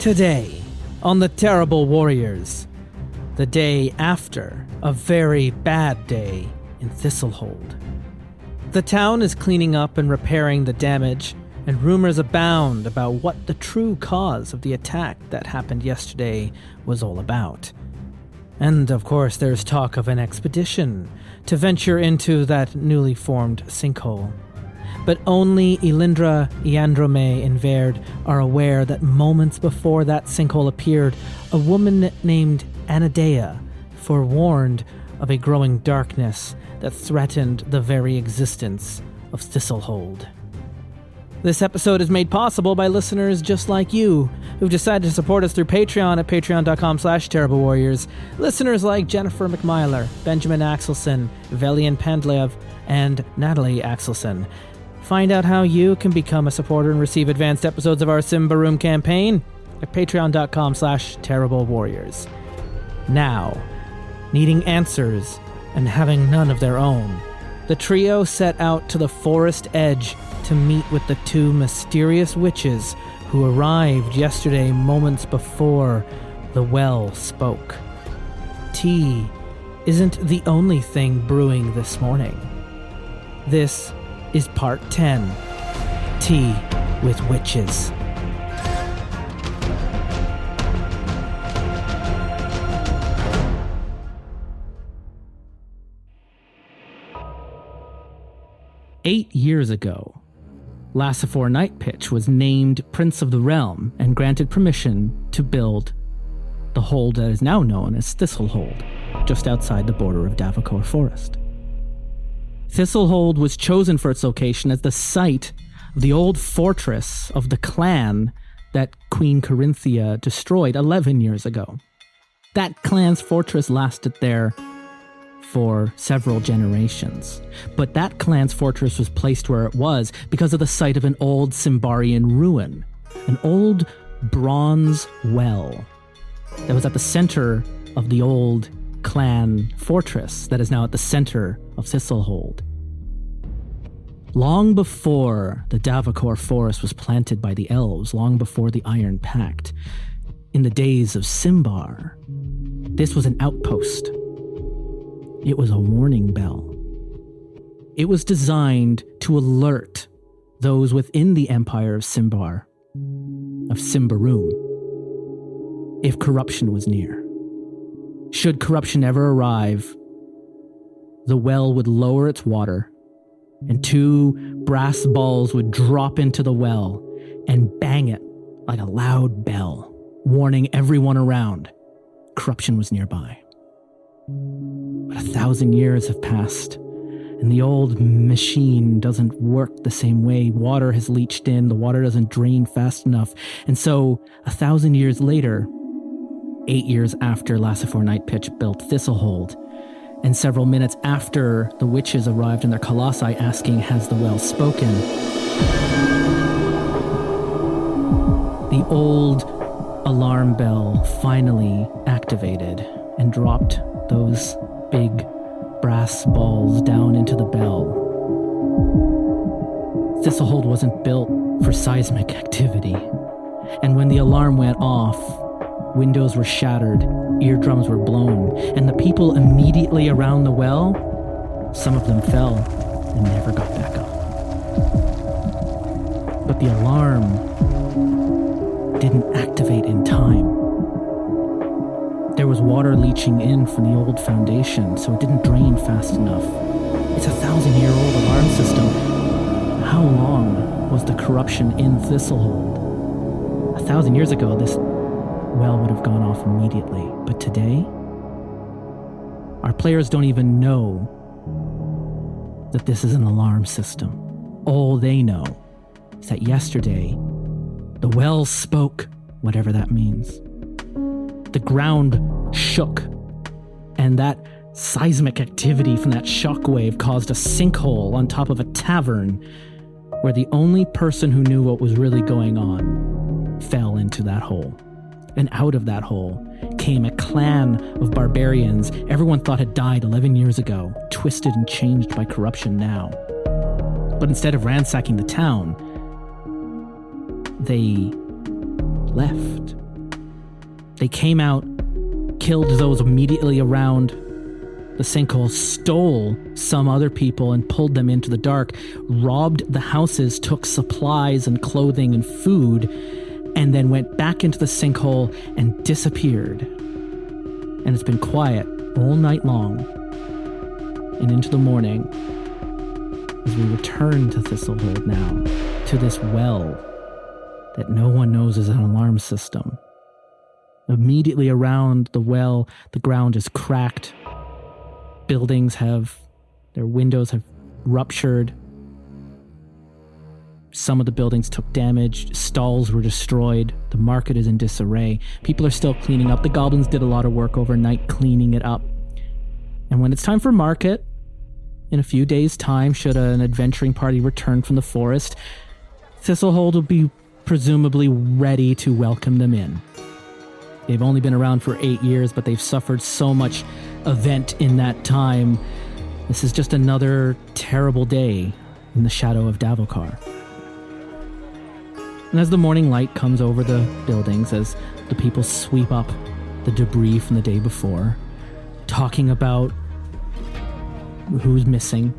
Today, on the Terrible Warriors, the day after a very bad day in Thistle Hold. The town is cleaning up and repairing the damage, and rumors abound about what the true cause of the attack that happened yesterday was all about. And of course, there's talk of an expedition to venture into that newly formed sinkhole. But only Elindra, Iandromei, and Veurd are aware that moments before that sinkhole appeared, a woman named Anadea forewarned of a growing darkness that threatened the very existence of Thistle Hold. This episode is made possible by listeners just like you, who've decided to support us through Patreon at patreon.com/terriblewarriors. Listeners like Jennifer McMyler, Benjamin Axelson, Velian Pandlev, and Natalie Axelson. Find out how you can become a supporter and receive advanced episodes of our Symbaroum campaign at patreon.com/terriblewarriors. Now, needing answers and having none of their own, the trio set out to the forest edge to meet with the two mysterious witches who arrived yesterday moments before the well spoke. Tea isn't the only thing brewing this morning. This is Part 10, Tea with Witches. Eight years ago, Lassifor Nightpitch was named Prince of the Realm and granted permission to build the hold that is now known as Thistle Hold, just outside the border of Davokor Forest. Thistle Hold was chosen for its location as the site of the old fortress of the clan that Queen Corinthia destroyed 11 years ago. That clan's fortress lasted there for several generations, but that clan's fortress was placed where it was because of the site of an old Symbarian ruin, an old bronze well that was at the center of the old clan fortress that is now at the center of Thistle Hold. Long before the Davokor forest was planted by the elves, long before the Iron Pact, in the days of Symbar, this was an outpost. It was a warning bell. It was designed to alert those within the empire of Symbar, of Symbaroum, if corruption was near. Should corruption ever arrive, the well would lower its water, and two brass balls would drop into the well and bang it like a loud bell, warning everyone around corruption was nearby. But 1,000 years have passed, and the old machine doesn't work the same way. Water has leached in, the water doesn't drain fast enough, and so 1,000 years later, 8 years after Lassifor Nightpitch built Thistle Hold, and several minutes after the witches arrived in their colossi asking, "Has the well spoken?" the old alarm bell finally activated and dropped those big brass balls down into the bell. Thistle Hold wasn't built for seismic activity, and when the alarm went off, windows were shattered, eardrums were blown, and the people immediately around the well, some of them fell and never got back up. But the alarm didn't activate in time. There was water leaching in from the old foundation, so it didn't drain fast enough. It's a 1,000-year-old alarm system. How long was the corruption in Thistle Hold? 1,000 years ago, this well would have gone off immediately. But today, our players don't even know that this is an alarm system. All they know is that yesterday, the well spoke, whatever that means. The ground shook, and that seismic activity from that shockwave caused a sinkhole on top of a tavern where the only person who knew what was really going on fell into that hole. And out of that hole came a clan of barbarians everyone thought had died 11 years ago, twisted and changed by corruption now. But instead of ransacking the town, they left They came out, killed those immediately around the sinkhole, stole some other people and pulled them into the dark, robbed the houses, took supplies and clothing and food, and then went back into the sinkhole and disappeared. And it's been quiet all night long and into the morning as we return to Thistle Hold now, to this well that no one knows is an alarm system. Immediately around the well, the ground is cracked. Their windows have ruptured. Some of the buildings took damage. Stalls were destroyed. The market is in disarray. People are still cleaning up. The goblins did a lot of work overnight cleaning it up. And when it's time for market, in a few days' time, should an adventuring party return from the forest, Thistle Hold will be presumably ready to welcome them in. They've only been around for 8 years, but they've suffered so much event in that time. This is just another terrible day in the shadow of Davokar. And as the morning light comes over the buildings, as the people sweep up the debris from the day before, talking about who's missing.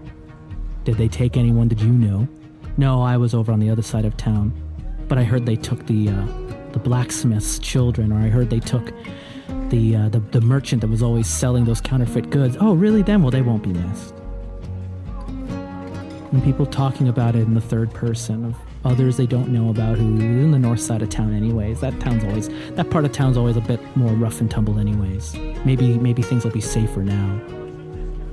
Did they take anyone? Did you know? No, I was over on the other side of town. But I heard they took the blacksmith's children, or I heard they took the merchant that was always selling those counterfeit goods. Oh, really? Then? Well, they won't be missed. And people talking about it in the third person of others they don't know about who is in the north side of town anyways. That part of town's always a bit more rough and tumble anyways. Maybe things will be safer now.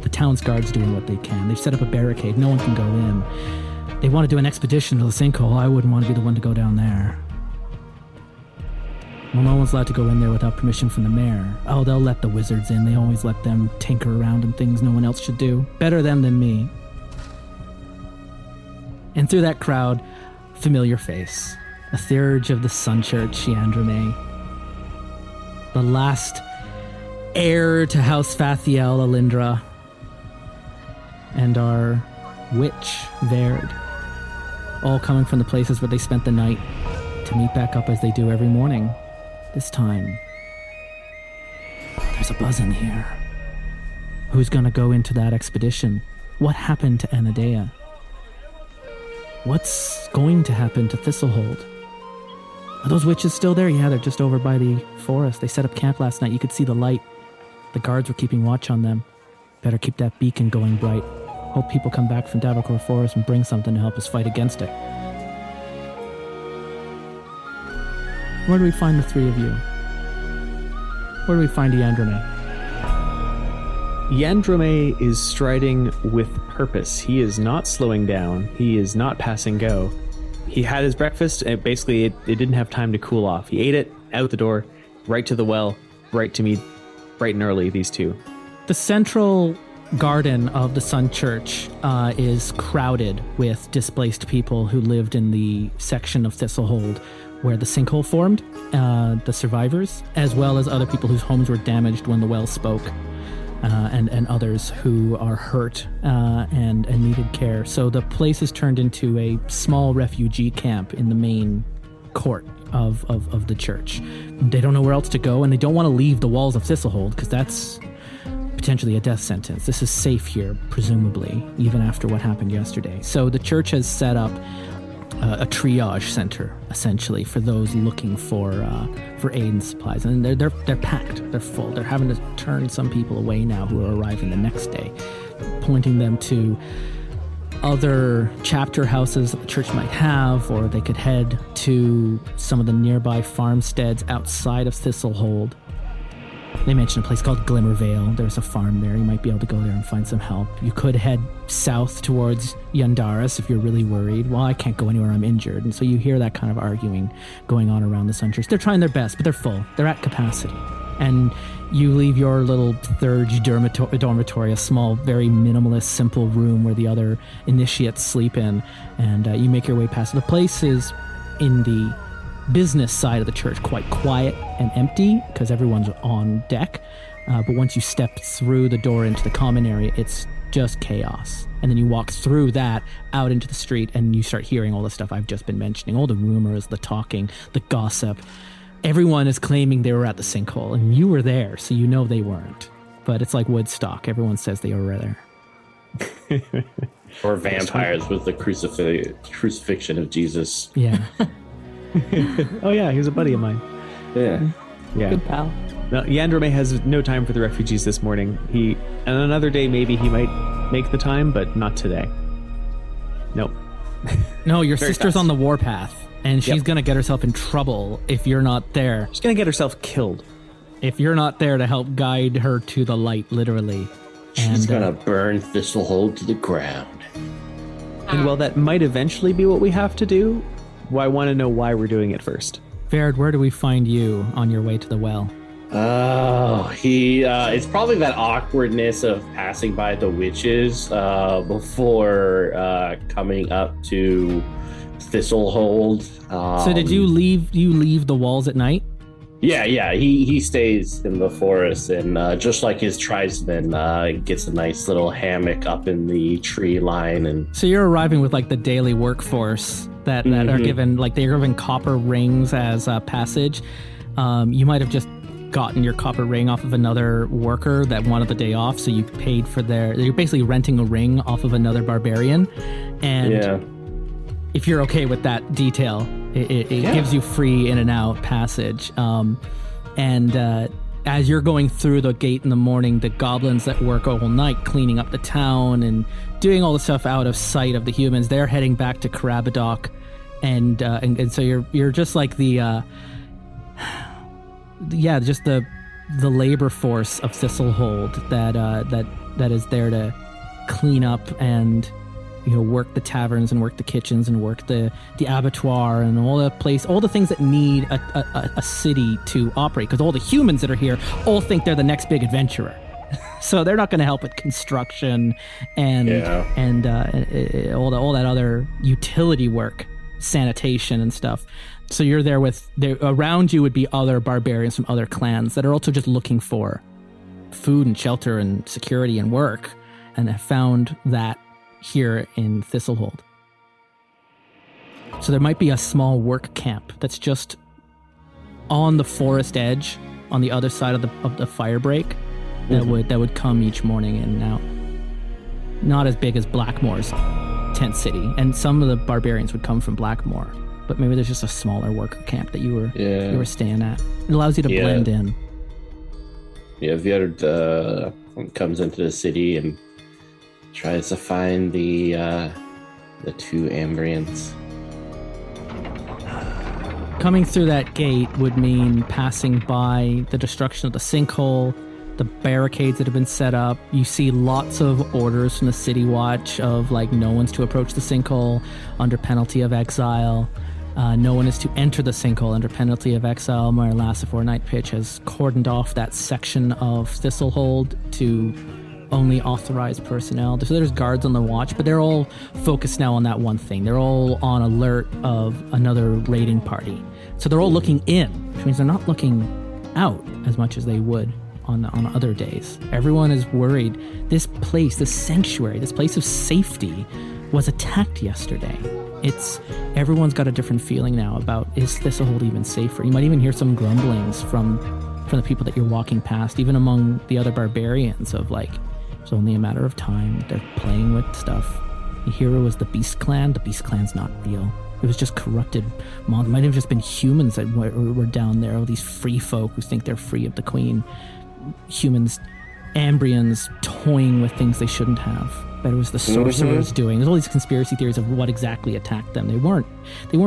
The town's guard's doing what they can. They've set up a barricade. No one can go in. They want to do an expedition to the sinkhole. I wouldn't want to be the one to go down there. Well, no one's allowed to go in there without permission from the mayor. Oh, they'll let the wizards in. They always let them tinker around in things no one else should do. Better them than me. And through that crowd, familiar face. A theurge of the Sun Church, Iandromei. The last heir to House Fathiel, Elindra. And our witch, Veurd. All coming from the places where they spent the night to meet back up as they do every morning. This time, there's a buzz in the air. Who's gonna go into that expedition? What happened to Anadea? What's going to happen to Thistle Hold? Are those witches still there? Yeah, they're just over by the forest. They set up camp last night. You could see the light. The guards were keeping watch on them. Better keep that beacon going bright. Hope people come back from Davokar Forest and bring something to help us fight against it. Where do we find the three of you? Where do we find Iandromei? Iandromei is striding with purpose. He is not slowing down. He is not passing go. He had his breakfast, and basically it didn't have time to cool off. He ate it, out the door, right to the well, right to meet bright and early, these two. The central garden of the Sun Church is crowded with displaced people who lived in the section of Thistle Hold where the sinkhole formed, the survivors, as well as other people whose homes were damaged when the well spoke, and others who are hurt and needed care. So the place is turned into a small refugee camp in the main court of the church. They don't know where else to go, and they don't want to leave the walls of Thistle Hold because that's potentially a death sentence. This is safe here, presumably, even after what happened yesterday. So the church has set up a triage center, essentially, for those looking for aid and supplies, and they're packed, they're full. They're having to turn some people away now who are arriving the next day, pointing them to other chapter houses that the church might have, or they could head to some of the nearby farmsteads outside of Thistle Hold. They mentioned a place called Glimmervale. There's a farm there. You might be able to go there and find some help. You could head south towards Yandaris if you're really worried. Well, I can't go anywhere, I'm injured. And so you hear that kind of arguing going on around the Sun Church. They're trying their best, but they're full. They're at capacity. And you leave your little third dormitory, a small, very minimalist, simple room where the other initiates sleep in, and you make your way past. The place is in the business side of the church, quite quiet and empty because everyone's on deck. But once you step through the door into the common area, it's just chaos. And then you walk through that out into the street and you start hearing all the stuff I've just been mentioning, all the rumors, the talking, the gossip. everyone is claiming they were at the sinkhole, and you were there, so you know they weren't. But it's like Woodstock. Everyone says they were there. Or vampires with the crucifixion of Jesus. Yeah. Oh yeah, he was a buddy of mine. Yeah. Yeah. Good pal. No, Iandromei has no time for the refugees this morning. And another day maybe he might make the time, but not today. Nope. No, your Very sister's fast. on the warpath, and she's Yep. going to get herself in trouble if you're not there. She's gonna get herself killed. If you're not there to help guide her to the light, literally. She's And, gonna burn Thistle Hold to the ground. And while that might eventually be what we have to do, I want to know why we're doing it first. Veurd, where do we find you on your way to the well? Oh, it's probably that awkwardness of passing by the witches before coming up to Thistle Hold. So did you leave the walls at night? Yeah. He stays in the forest, and just like his tribesmen, gets a nice little hammock up in the tree line. And So you're arriving with like the daily workforce that are given, like they're given copper rings as passage. You might have just gotten your copper ring off of another worker that wanted the day off, so you paid for you're basically renting a ring off of another barbarian. And yeah. if you're okay with that detail, it gives you free in and out passage. As you're going through the gate in the morning, the goblins that work all night cleaning up the town and doing all the stuff out of sight of the humans, they're heading back to Karabadoc, and so you're just like the labor force of Thistle Hold that is there to clean up and work the taverns and work the kitchens and work the abattoir and all the things that need a city to operate, because all the humans that are here all think they're the next big adventurer. So they're not going to help with construction and all that other utility work, sanitation and stuff. So you're there around you would be other barbarians from other clans that are also just looking for food and shelter and security and work, and have found that here in Thistle Hold. So there might be a small work camp that's just on the forest edge, on the other side of the fire break, that would come each morning in and out. Not as big as Blackmoor's tent city, and some of the barbarians would come from Blackmoor, but maybe there's just a smaller worker camp that you were staying at. It allows you to blend in. Yeah, Veurd comes into the city and tries to find the two Ambrians. Coming through that gate would mean passing by the destruction of the sinkhole, the barricades that have been set up. You see lots of orders from the City Watch of no one's to approach the sinkhole under penalty of exile. No one is to enter the sinkhole under penalty of exile. My last fortnight pitch has cordoned off that section of Thistle Hold to only authorized personnel. So there's guards on the watch, but they're all focused now on that one thing. They're all on alert of another raiding party. So they're all looking in, which means they're not looking out as much as they would on other days. Everyone is worried. This place, this sanctuary, this place of safety was attacked yesterday. Everyone's got a different feeling now about, is Thistle Hold even safer? You might even hear some grumblings from the people that you're walking past, even among the other barbarians of it's only a matter of time. They're playing with stuff. You hear it was the Beast Clan. The Beast Clan's not real. It was just corrupted monsters. It might have just been humans that were down there. All these free folk who think they're free of the Queen. Humans, Ambrians toying with things they shouldn't have. But it was the sorcerers doing. There's all these conspiracy theories of what exactly attacked them. They weren't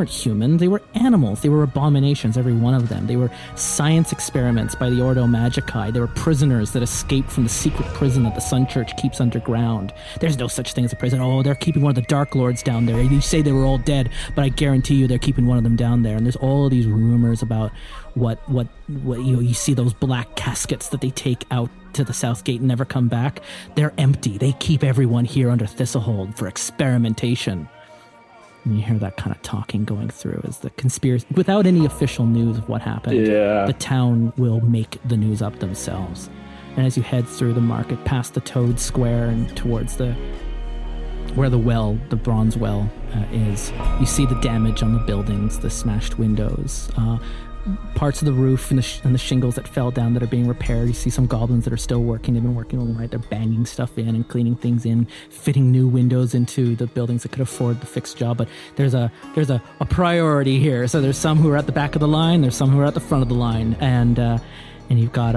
human. They were animals. They were abominations, every one of them. They were science experiments by the Ordo Magicae. They were prisoners that escaped from the secret prison that the Sun Church keeps underground. There's no such thing as a prison. Oh, they're keeping one of the Dark Lords down there. You say they were all dead, but I guarantee you they're keeping one of them down there. And there's all of these rumors about what you see those black caskets that they take out to the South Gate and never come back. They're empty. They keep everyone here under Thistle Hold for experimentation. And you hear that kind of talking going through as the conspiracy, without any official news of what happened. Yeah. The town will make the news up themselves. And as you head through the market, past the Toad Square and towards where the bronze well is, you see the damage on the buildings, the smashed windows. parts of the roof and the shingles that fell down that are being repaired. You see some goblins that are still working. They've been working all night. They're banging stuff in and cleaning things in, fitting new windows into the buildings that could afford the fixed job. But there's a priority here. So there's some who are at the back of the line. There's some who are at the front of the line, and you've got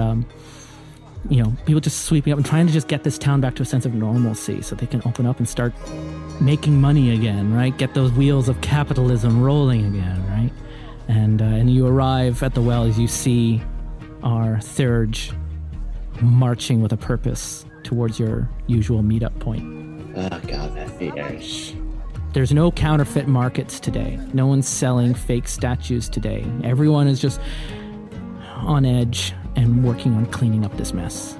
people just sweeping up and trying to just get this town back to a sense of normalcy, so they can open up and start making money again, right? Get those wheels of capitalism rolling again, right? And you arrive at the well as you see our Theurge marching with a purpose towards your usual meetup point. Oh god, that Theurge. There's no counterfeit markets today. No one's selling fake statues today. Everyone is just on edge and working on cleaning up this mess.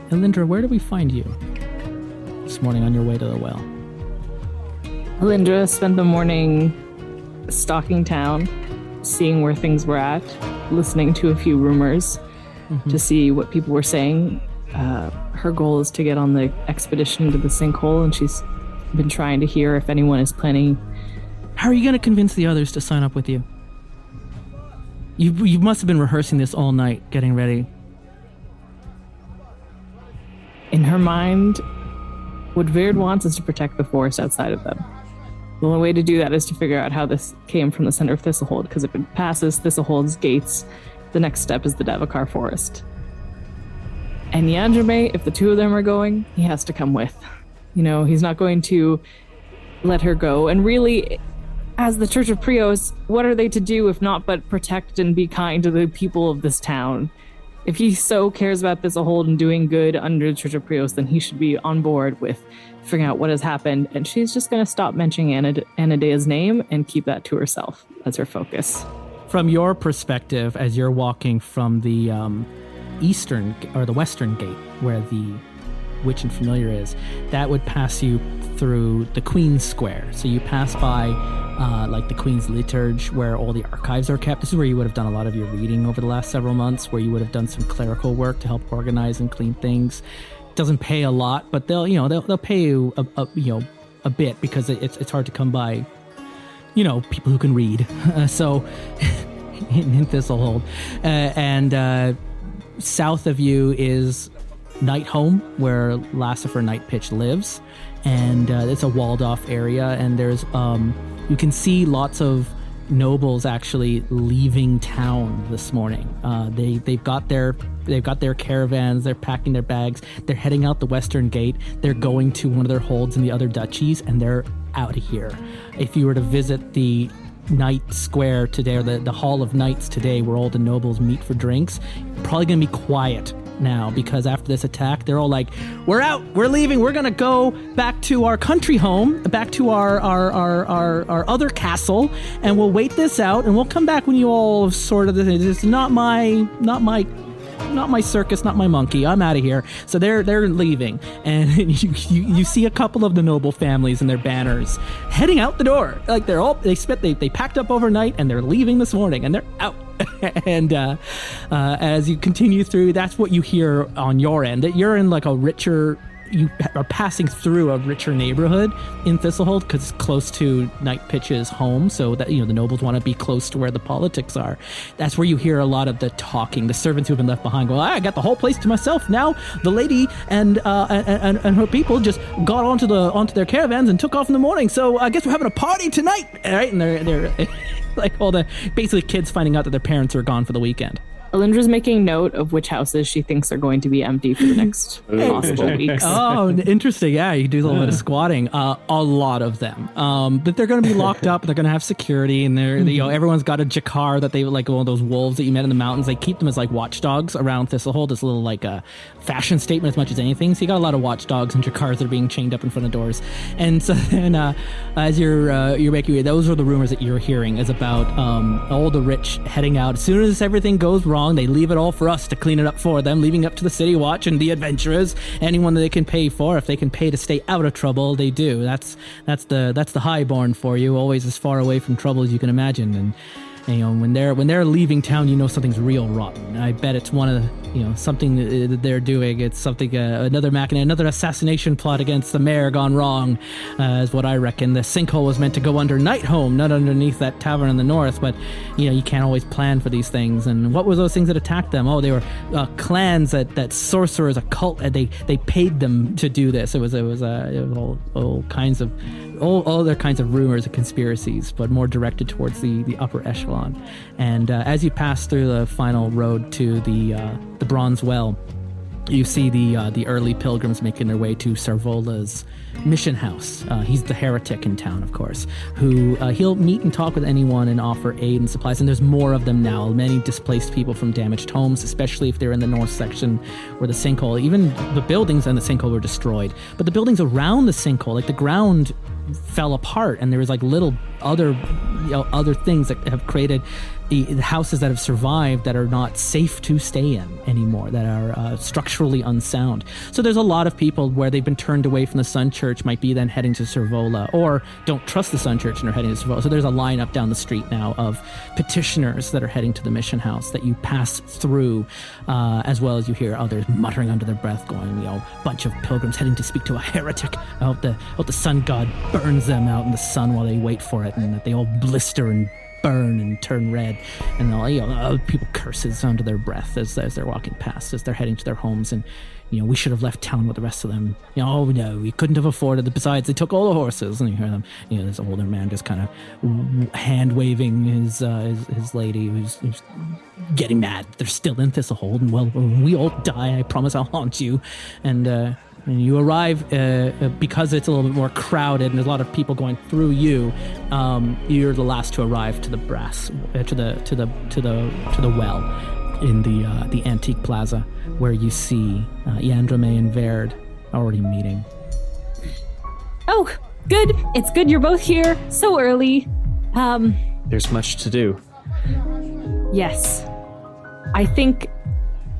Elindra, where do we find you this morning on your way to the well? Elindra spent the morning stalking town, seeing where things were at, listening to a few rumors to see what people were saying. Her goal is to get on the expedition to the sinkhole, and she's been trying to hear if anyone is planning. How are you going to convince the others to sign up with you? You must have been rehearsing this all night, getting ready. In her mind, what Veurd wants is to protect the forest outside of them. The only way to do that is to figure out how this came from the center of Thistle Hold, because if it passes Thistle Hold's gates, the next step is the Davokar forest. And Iandromei, if the two of them are going, he has to come with. He's not going to let her go. And really, as the Church of Prios, what are they to do if not but protect and be kind to the people of this town? If he so cares about Thistle Hold and doing good under the Church of Prios, then he should be on board with figuring out what has happened. And she's just going to stop mentioning Anadea's name and keep that to herself as her focus. From your perspective, as you're walking from the eastern or the western gate where the Witch and Familiar is, that would pass you through the Queen's Square. So you pass by like the Queen's Liturge, where all the archives are kept. This is where you would have done a lot of your reading over the last several months, where you would have done some clerical work to help organize and clean things. Doesn't pay a lot, but they'll pay you a bit, because it's hard to come by people who can read. So in Thistle Hold, and south of you is Night Home, where Lassifer Nightpitch lives, and it's a walled off area, and there's you can see lots of nobles actually leaving town this morning. They've got their caravans, they're packing their bags, they're heading out the western gate, they're going to one of their holds in the other duchies, and they're out of here. If you were to visit the Night Square today, or the Hall of Knights today, where all the nobles meet for drinks, probably gonna be quiet now, because after this attack, they're all like, we're out, we're leaving, we're gonna go back to our country home, back to our other castle, and we'll wait this out, and we'll come back when you all have sorted this. It's not my circus, not my monkey. I'm out of here. So they're leaving, and you see a couple of the noble families and their banners heading out the door. Like they packed up overnight and they're leaving this morning, and they're out. And as you continue through, that's what you hear on your end. That you're in like a richer. You are passing through a richer neighborhood in Thistle Hold, because it's close to Nightpitch's home, so that the nobles want to be close to where the politics are. That's where you hear a lot of the talking. The servants who've been left behind go, I got the whole place to myself now. The lady and her people just got onto their caravans and took off in the morning. So I guess we're having a party tonight, all right? And they're like all the basically kids finding out that their parents are gone for the weekend. Elindra's making note of which houses she thinks are going to be empty for the next possible weeks. Oh, interesting. Yeah, you do a little bit of squatting. A lot of them. But they're going to be locked up. They're going to have security, and everyone's got a Jakar that they like, one of those wolves that you met in the mountains. They keep them as like watchdogs around Thistle Hold. It's a little like a fashion statement as much as anything. So you got a lot of watchdogs and Jakars that are being chained up in front of doors. And so then as you're making way, those are the rumors that you're hearing, is about all the rich heading out. As soon as everything goes wrong, they leave it all for us to clean it up for them, leaving up to the City Watch and the adventurers, anyone that they can pay for. If they can pay to stay out of trouble, they do. That's the highborn for you, always as far away from trouble as you can imagine. And when they're leaving town, something's real rotten. I bet it's one of something that they're doing. It's something, another assassination plot against the mayor gone wrong, is what I reckon. The sinkhole was meant to go under Nightholm, not underneath that tavern in the north, but, you can't always plan for these things. And what were those things that attacked them? Oh, they were clans that sorcerers, a cult, and they paid them to do this. It was all kinds of other kinds of rumors and conspiracies, but more directed towards the upper echelon. And as you pass through the final road to the Bronze Well, you see the early pilgrims making their way to Sarvola's mission house. He's the heretic in town, of course, who he'll meet and talk with anyone and offer aid and supplies. And there's more of them now. Many displaced people from damaged homes, especially if they're in the north section where the sinkhole, even the buildings and the sinkhole were destroyed. But the buildings around the sinkhole, like the ground fell apart, and there was like little other things that have created the houses that have survived that are not safe to stay in anymore, that are structurally unsound. So there's a lot of people where they've been turned away from the Sun Church, might be then heading to Servola, or don't trust the Sun Church and are heading to Servola. So there's a lineup down the street now of petitioners that are heading to the mission house that you pass through, as well as you hear others muttering under their breath, going, bunch of pilgrims heading to speak to a heretic. I hope the sun god burns them out in the sun while they wait for it, and that they all blister and burn and turn red, and people curses under their breath as they're walking past, as they're heading to their homes. And we should have left town with the rest of them. Oh no, we couldn't have afforded it. Besides, they took all the horses. And you hear them, this older man just kind of hand waving his lady who's getting mad. They're still in Thistle Hold, and when we all die, I promise I'll haunt you. And you arrive because it's a little bit more crowded and there's a lot of people going through you. You're the last to arrive to the to the well in the antique plaza, where you see Iandromei and Veurd already meeting. Oh, good. It's good you're both here so early. There's much to do. Yes. I think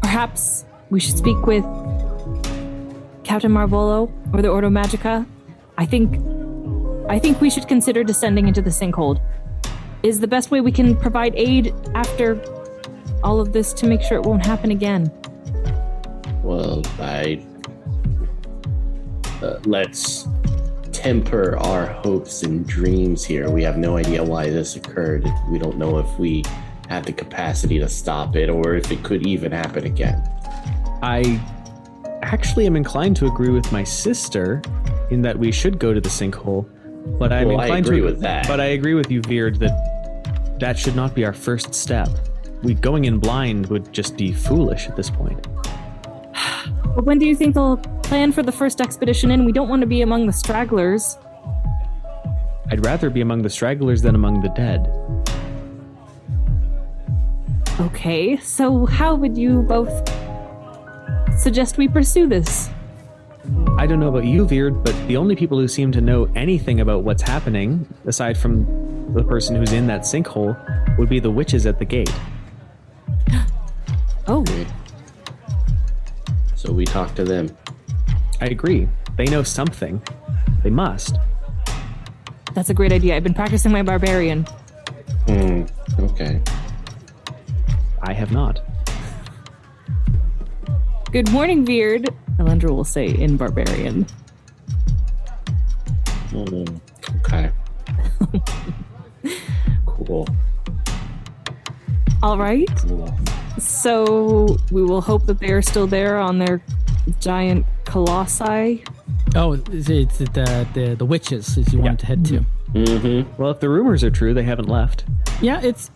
perhaps we should speak with Captain Marvolo or the Ordo Magica. I think we should consider descending into the sinkhole. Is the best way we can provide aid after all of this to make sure it won't happen again. Well, let's temper our hopes and dreams here. We have no idea why this occurred. We don't know if we have the capacity to stop it or if it could even happen again. I actually am inclined to agree with my sister in that we should go to the sinkhole, but I agree with that. But I agree with you, Veurd, that should not be our first step. Going in blind would just be foolish at this point. But when do you think they'll plan for the first expedition in? We don't want to be among the stragglers. I'd rather be among the stragglers than among the dead. Okay, so how would you both suggest we pursue this? I don't know about you, Veurd, but the only people who seem to know anything about what's happening, aside from the person who's in that sinkhole, would be the witches at the gate. Oh. Okay. So we talk to them. I agree. They know something. They must. That's a great idea. I've been practicing my barbarian. Okay. I have not. Good morning, Veurd, Elindra will say in barbarian. Okay. Cool. All right. Cool. So we will hope that they are still there on their giant colossi. Oh, it's the witches as you want to head to. Mm-hmm. Well, if the rumors are true, they haven't left. Yeah, it's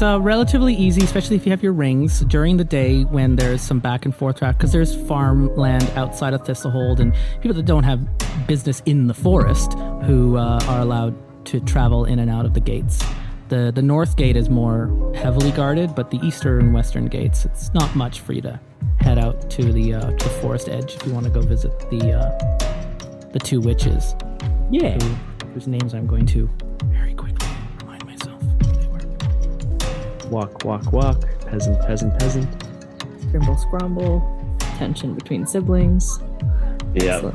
relatively easy, especially if you have your rings during the day when there's some back and forth traffic, because there's farmland outside of Thistle Hold and people that don't have business in the forest who are allowed to travel in and out of the gates. The north gate is more heavily guarded, but the eastern and western gates, it's not much for you to head out to the forest edge if you want to go visit the two witches. Yeah. Whose names I'm going to very quickly remind myself who they were. Walk, walk, walk. Peasant, peasant, peasant. Scrimble, scramble. Tension between siblings. Yeah.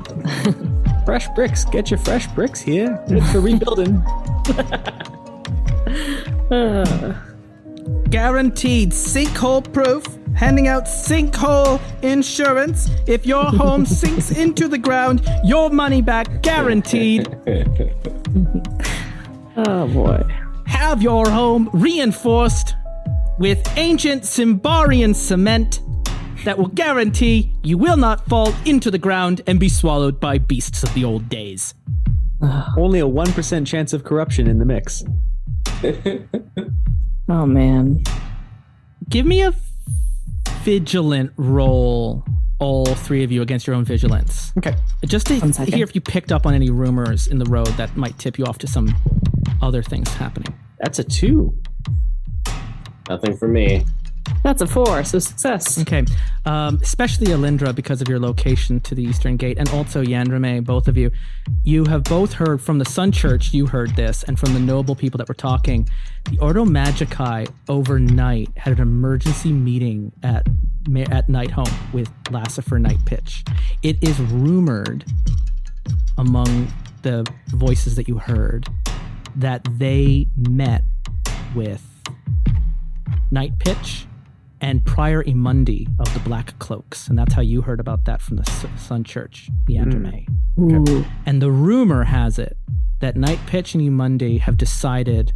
Fresh bricks. Get your fresh bricks here. Good for rebuilding. Guaranteed sinkhole proof. Handing out sinkhole insurance. If your home sinks into the ground, your money back guaranteed. Oh boy. Have your home reinforced with ancient Symbaroum cement that will guarantee you will not fall into the ground and be swallowed by beasts of the old days. Only a 1% chance of corruption in the mix. Oh man. Give me a vigilant roll, all three of you, against your own vigilance. Okay. Just to hear if you picked up on any rumors in the road that might tip you off to some other things happening. That's a 2. Nothing for me. That's a 4, so success. Okay. Especially Elindra, because of your location to the Eastern Gate, and also Iandromei, both of you. You have both heard from the Sun Church, you heard this, and from the noble people that were talking. The Ordo Magicae overnight had an emergency meeting at Night Home with Lassifer Night Pitch. It is rumored among the voices that you heard that they met with Night Pitch and Prior Imundi of the Black Cloaks. And that's how you heard about that from the Sun Church, the Iandromei. Ooh. And the rumor has it that Night Pitch and Imundi have decided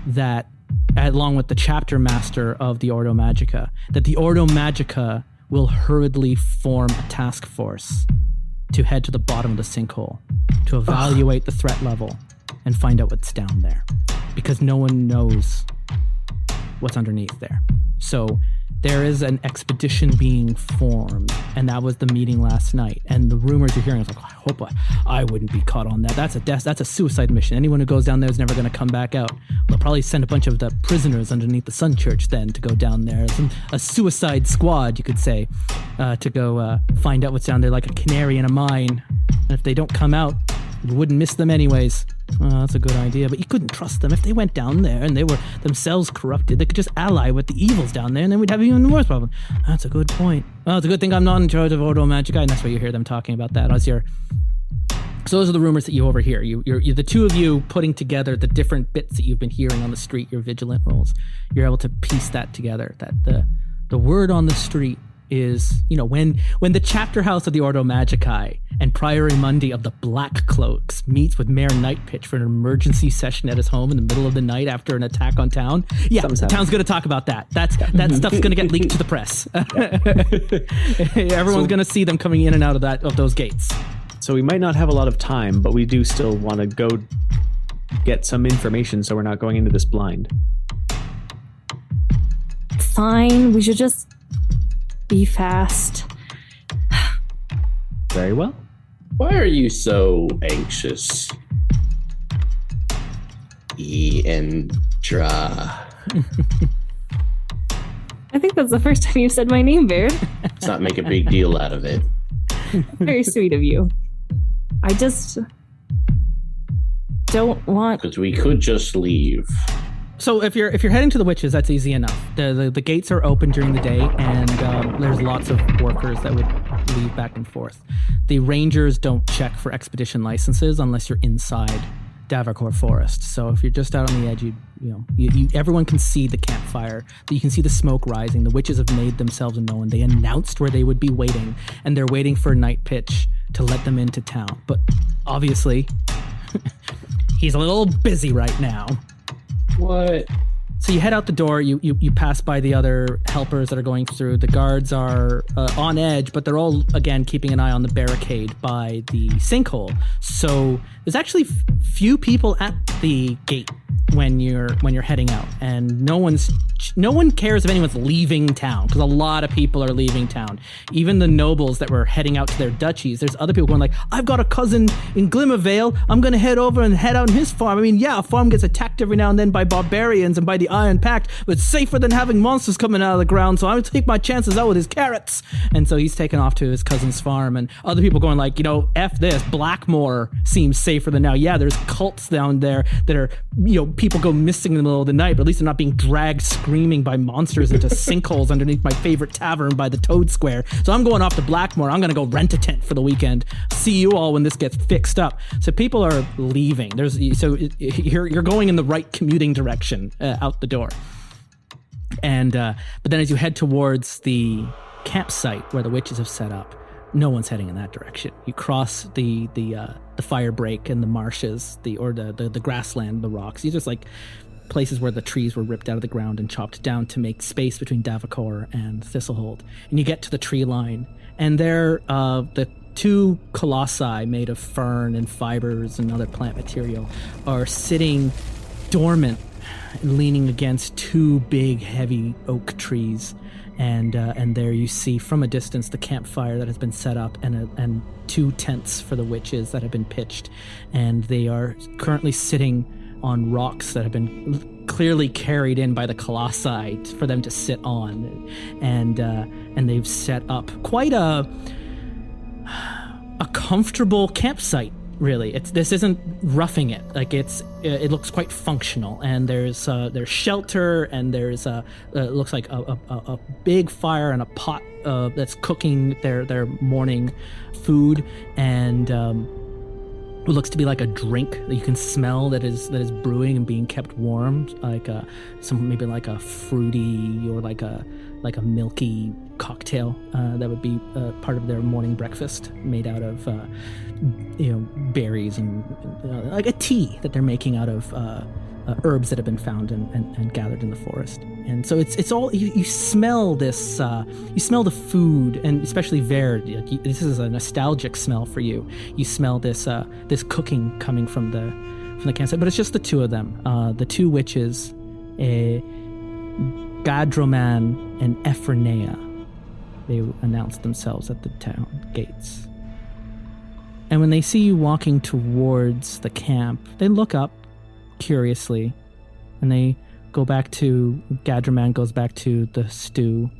that, along with the chapter master of the Ordo Magica, that the Ordo Magica will hurriedly form a task force to head to the bottom of the sinkhole, to evaluate the threat level and find out what's down there. Because no one knows what's underneath there. So there is an expedition being formed, and that was the meeting last night. And the rumors you're hearing is like, I hope I wouldn't be caught on that. That's a suicide mission. Anyone who goes down there is never going to come back out. They'll probably send a bunch of the prisoners underneath the Sun Church then to go down there. A suicide squad, you could say, to go find out what's down there, like a canary in a mine. And if they don't come out, you wouldn't miss them anyways. That's a good idea, but you couldn't trust them. If they went down there and they were themselves corrupted, they could just ally with the evils down there, and then we'd have an even worse problem. That's a good point. Well, it's a good thing I'm not in charge of Ordo Magicae, and that's why you hear them talking about that. So those are the rumors that you overhear. You're the two of you putting together the different bits that you've been hearing on the street, your vigilant rolls. You're able to piece that together, that the word on the street is, when the chapter house of the Ordo Magicae and Prior Imundi of the Black Cloaks meets with Mayor Nightpitch for an emergency session at his home in the middle of the night after an attack on town. Yeah, the town's going to talk about that. That stuff's going to get leaked to the press. Everyone's going to see them coming in and out of those gates. So we might not have a lot of time, but we do still want to go get some information so we're not going into this blind. Fine, we should just be fast. Very well. Why are you so anxious, Iandra? I think that's the first time you've said my name, Veurd. Let's not make a big deal out of it. Very sweet of you. I just don't want... Because we could just leave. So if you're heading to the witches, that's easy enough. The gates are open during the day, and there's lots of workers that would leave back and forth. The rangers don't check for expedition licenses unless you're inside Davakor Forest. So if you're just out on the edge, you everyone can see the campfire. You can see the smoke rising. The witches have made themselves known. They announced where they would be waiting, and they're waiting for Night Pitch to let them into town. But obviously, he's a little busy right now. What? So you head out the door, you pass by the other helpers that are going through. The guards are on edge, but they're all, again, keeping an eye on the barricade by the sinkhole. So there's actually few people at the gate when you're heading out, and no one cares if anyone's leaving town, because a lot of people are leaving town. Even the nobles that were heading out to their duchies, there's other people going like, I've got a cousin in Glimmervale, I'm gonna head over and head out on his farm. I mean, yeah, a farm gets attacked every now and then by barbarians and by the Iron Pact, but it's safer than having monsters coming out of the ground, so I'm gonna take my chances out with his carrots. And so he's taken off to his cousin's farm, and other people going like, F this, Blackmore seems safer than now. Yeah, there's cults down there that are, people go missing in the middle of the night, but at least they're not being dragged screaming by monsters into sinkholes underneath my favorite tavern by the Toad Square. So I'm going off to Blackmore. I'm going to go rent a tent for the weekend. See you all when this gets fixed up. So people are leaving. You're going in the right commuting direction out the door. And but then as you head towards the campsite where the witches have set up, no one's heading in that direction. You cross the fire break and the marshes, the grassland, the rocks. These are just like places where the trees were ripped out of the ground and chopped down to make space between Davakor and Thistle Hold. And you get to the tree line, and there the two colossi made of fern and fibers and other plant material are sitting dormant, leaning against two big, heavy oak trees. And there you see from a distance the campfire that has been set up and two tents for the witches that have been pitched. And they are currently sitting on rocks that have been clearly carried in by the colossi for them to sit on. And they've set up quite a comfortable campsite. Really, this isn't roughing it. Like it looks quite functional, and there's shelter, and there's it looks like a big fire and a pot that's cooking their morning food, and it looks to be like a drink that you can smell that is brewing and being kept warm, like maybe like a fruity or like a milky cocktail that would be part of their morning breakfast, made out of berries and like a tea that they're making out of herbs that have been found and gathered in the forest. And so it's all you smell this. You smell the food, and especially Veurd. This is a nostalgic smell for you. You smell this cooking coming from the campsite, but it's just the two of them, the two witches, Gadroman and Ephronea. They announced themselves at the town gates. And when they see you walking towards the camp, they look up curiously, and they go back to, Gadroman goes back to the stew,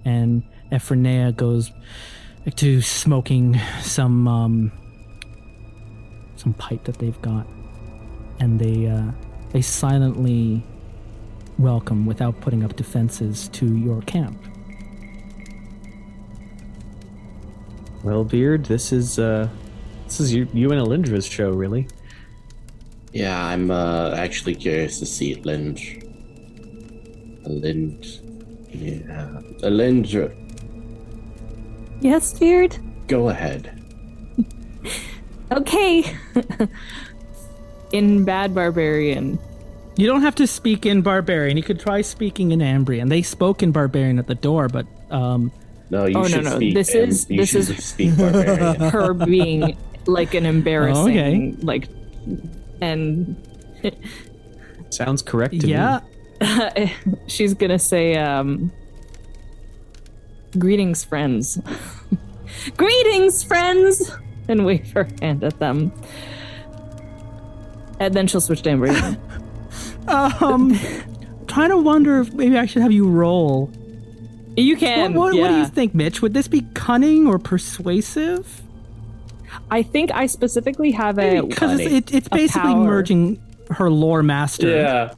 and Ephronea goes back to smoking some pipe that they've got. And they silently welcome, without putting up defenses, to your camp. Well, Veurd, this is you and Elindra's show, really. Yeah, I'm actually curious to see Elindra. Elindra. Yes, Veurd? Go ahead. Okay. In bad barbarian. You don't have to speak in barbarian. You could try speaking in Ambrian. They spoke in barbarian at the door, but No, you should speak. This is speak barbarian. her being like an embarrassing, like, and sounds correct to me. She's gonna say, "Greetings, friends." "Greetings, friends," and wave her hand at them, and then she'll switch to Ambrian. Trying to wonder if maybe I should have you roll. You can. What do you think, Mitch? Would this be cunning or persuasive? I think I specifically have a... Because it's basically merging her lore master.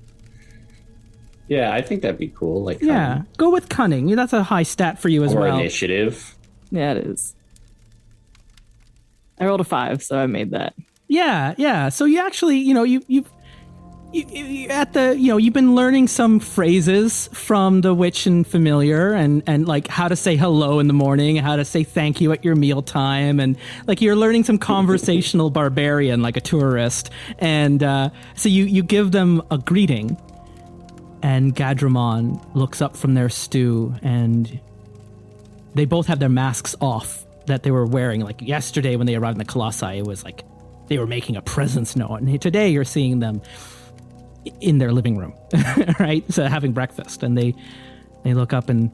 Yeah, I think that'd be cool. Like, go with cunning. That's a high stat for you as well. Or initiative. Yeah, it is. I rolled a 5, so I made that. Yeah. So you actually, you've been learning some phrases from the witch and familiar, and like how to say hello in the morning, how to say thank you at your mealtime, and like you're learning some conversational barbarian like a tourist. And so you give them a greeting, and Gadramon looks up from their stew, and they both have their masks off that they were wearing. Like yesterday when they arrived in the Colossi, it was like they were making a presence known. And today you're seeing them in their living room, right? So having breakfast, and they look up, and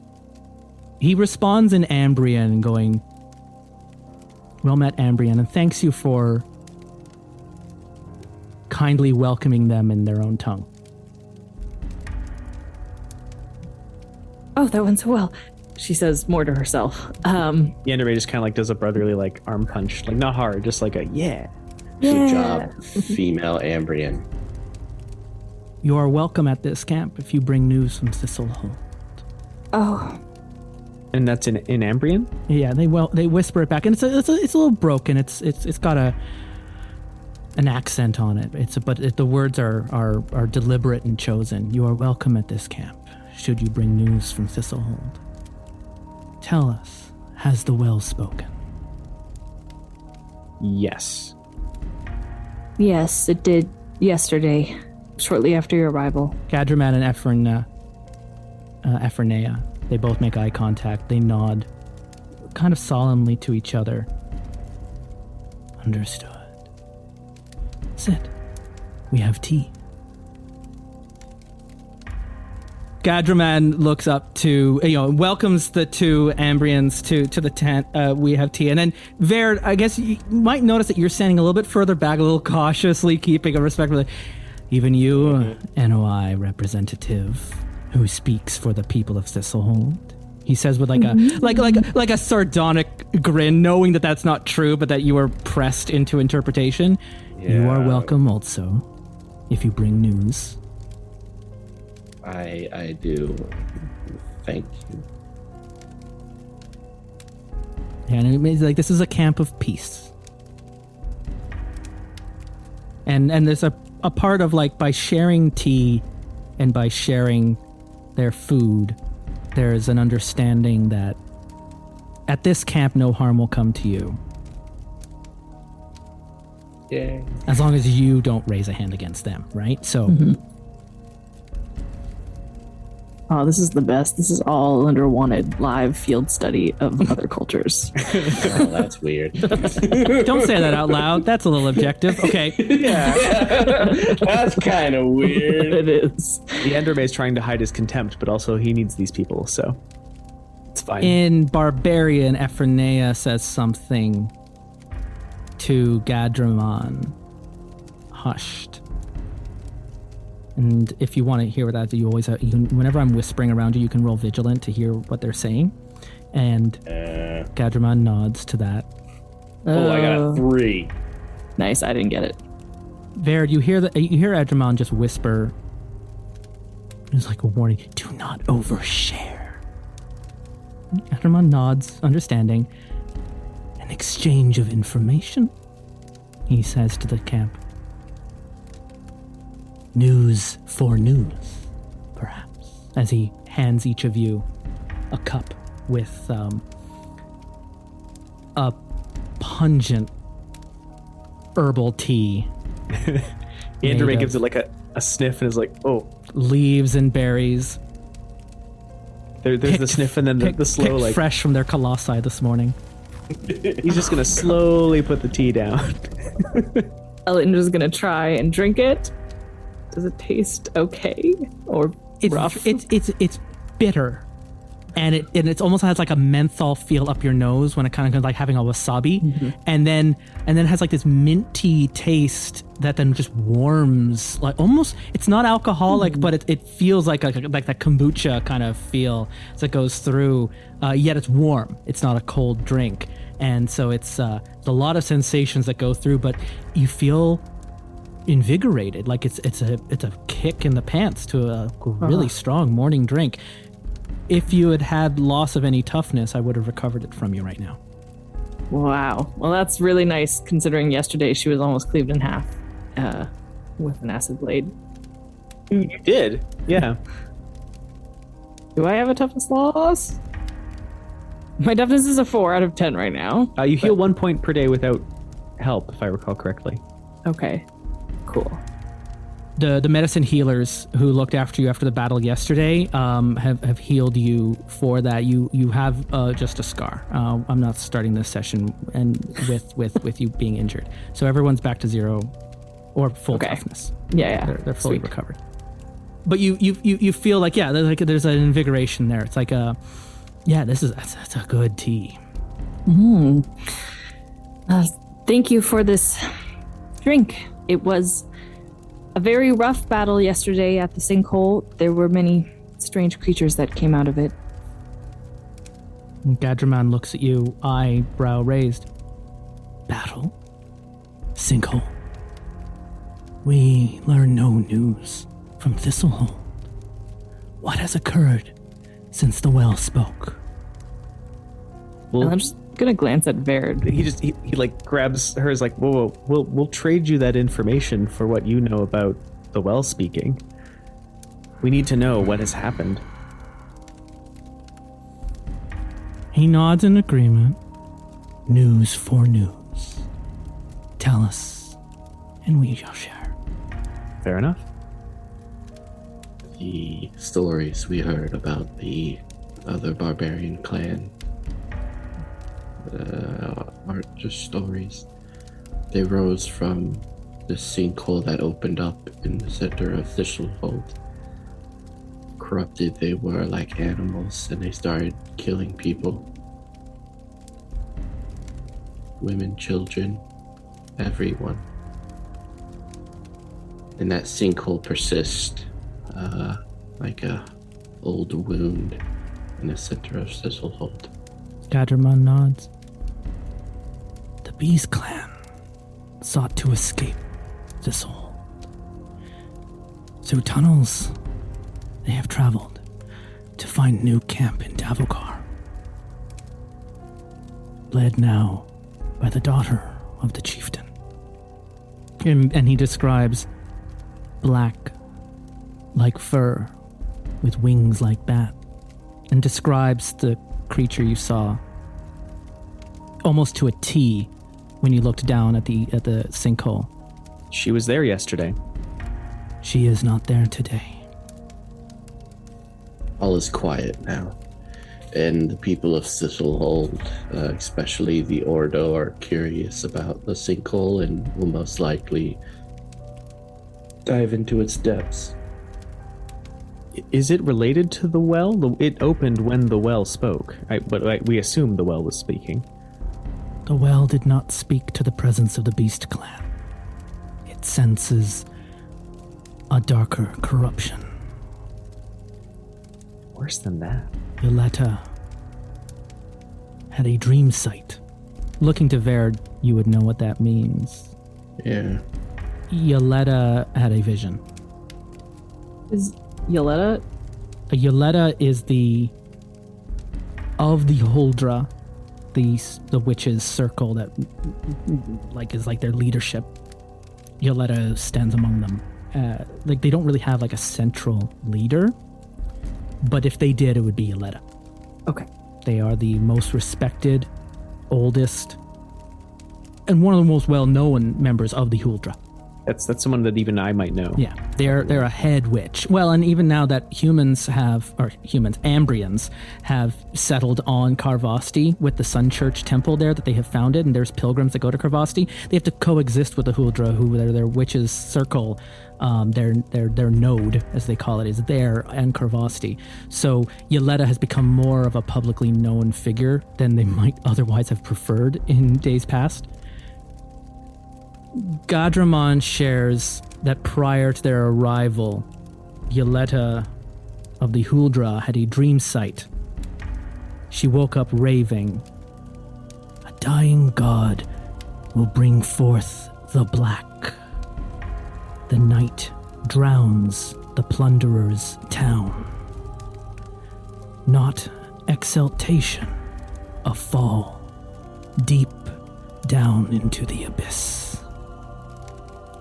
he responds in Ambrian, going, "Well met, Ambrian, and thanks you for kindly welcoming them in their own tongue." Oh, that went so well. She says more to herself. Iandromei just kind of like does a brotherly like arm punch, like not hard, just like a yeah. Good job, female Ambrian. You are welcome at this camp if you bring news from Thistle Hold. Oh. And that's in Ambrian? Yeah, they whisper it back, and it's a little broken. It's got an accent on it. But the words are deliberate and chosen. You are welcome at this camp. should you bring news from Thistle Hold. Tell us, has the well spoken? Yes. Yes, it did yesterday, shortly after your arrival. Gadraman and Ephronea, they both make eye contact. They nod kind of solemnly to each other. Understood. Sit. We have tea. Gadraman looks up to, welcomes the two Ambrians to the tent. We have tea. And then Veurd, I guess you might notice that you're standing a little bit further back, a little cautiously, keeping a respectful. Even you, NOI representative, who speaks for the people of Thistle Hold. He says with like a sardonic grin, knowing that that's not true, but that you are pressed into interpretation. Yeah. You are welcome also, if you bring news. I do. Thank you. Yeah, and it's like this is a camp of peace. And there's a part of like by sharing tea and by sharing their food, there's an understanding that at this camp no harm will come to you. Yeah. As long as you don't raise a hand against them, right? So Oh, this is the best. This is all under wanted live field study of other cultures. Oh, that's weird. Don't say that out loud. That's a little objective. Okay. Yeah. That's kind of weird. It is. The Iandromei is trying to hide his contempt, but also he needs these people, so it's fine. In Barbarian, Ephronea says something to Gadramon, hushed. And if you want to hear that, you always have, whenever I'm whispering around you, you can roll vigilant to hear what they're saying. And Gadramon nods to that. Oh, I got a 3. Nice, I didn't get it. Veurd, you hear Gadramon just whisper. It's like a warning. Do not overshare. Gadramon nods, understanding. An exchange of information, he says to the camp. News for news, perhaps, as he hands each of you a cup with a pungent herbal tea. Iandromei gives it like a sniff and is like, oh. Leaves and berries. There's the sniff and then the slow, like. Fresh from their colossi this morning. He's just going to slowly put the tea down. Elindra's going to try and drink it. Does it taste okay or rough? It's bitter, and it almost has like a menthol feel up your nose when it kind of like having a wasabi, and then has like this minty taste that then just warms, like almost. It's not alcoholic, but it feels like that kombucha kind of feel as it goes through. Yet it's warm. It's not a cold drink, and so it's a lot of sensations that go through, but you feel invigorated, like it's a kick in the pants to a really strong morning drink. If you had loss of any toughness, I would have recovered it from you right now. Wow. Well, that's really nice considering yesterday she was almost cleaved in half with an acid blade. You did? Yeah. Do I have a toughness loss? My toughness is a 4 out of 10 right now. You heal 1 point per day without help, if I recall correctly. Okay. Cool. The medicine healers who looked after you after the battle yesterday have healed you for that. You have just a scar. I'm not starting this session and with you being injured. So everyone's back to 0 or full toughness. Yeah. They're fully recovered. But you feel like there's an invigoration there. It's like that's a good tea. Thank you for this drink. It was a very rough battle yesterday at the sinkhole. There were many strange creatures that came out of it. Gadramon looks at you, eyebrow raised. Battle? Sinkhole? We learn no news from Thistle Hold. What has occurred since the well spoke? Well, I'm just gonna glance at Veurd. He like grabs hers like, whoa, we'll trade you that information for what you know about the well speaking. We need to know what has happened. He nods in agreement. News for news. Tell us, and we shall share. Fair enough. The stories we heard about the other barbarian clan aren't just stories. They rose from the sinkhole that opened up in the center of Thistle Hold. Corrupted they were like animals, and they started killing people. Women, children, everyone. And that sinkhole persists like a old wound in the center of Thistle Hold. Gadramon nods. The Beast Clan sought to escape Thistle Hold. Through tunnels, they have traveled to find new camp in Davokar. Led now by the daughter of the chieftain. And he describes black like fur with wings like bat, and describes the creature you saw almost to a T when you looked down at the sinkhole. She was there yesterday. She is not there today. All is quiet now, and the people of Thistle Hold, especially the Ordo, are curious about the sinkhole and will most likely dive into its depths. Is it related to the well? It opened when the well spoke, but we assume the well was speaking. The well did not speak to the presence of the Beast Clan. It senses a darker corruption. Worse than that. Yoletta had a dream sight. Looking to Veurd, you would know what that means. Yeah. Yoletta had a vision. Is Yoletta? Yoletta is of the Huldra, the witches' circle that is like their leadership. Yoletta stands among them. They don't really have like a central leader, but if they did, it would be Yoletta. Okay. They are the most respected, oldest, and one of the most well-known members of the Huldra. That's someone that even I might know. Yeah, they're a head witch. Well, and even now that Ambrians have settled on Karvosti with the Sun Church temple there that they have founded, and there's pilgrims that go to Karvosti, they have to coexist with the Huldra, who are their witches' circle. Their node, as they call it, is there and Karvosti. So Yoletta has become more of a publicly known figure than they might otherwise have preferred in days past. Gadramon shares that prior to their arrival, Yoletta of the Huldra had a dream sight. She woke up raving. A dying god will bring forth the black. The night drowns the plunderer's town. Not exaltation, a fall deep down into the abyss.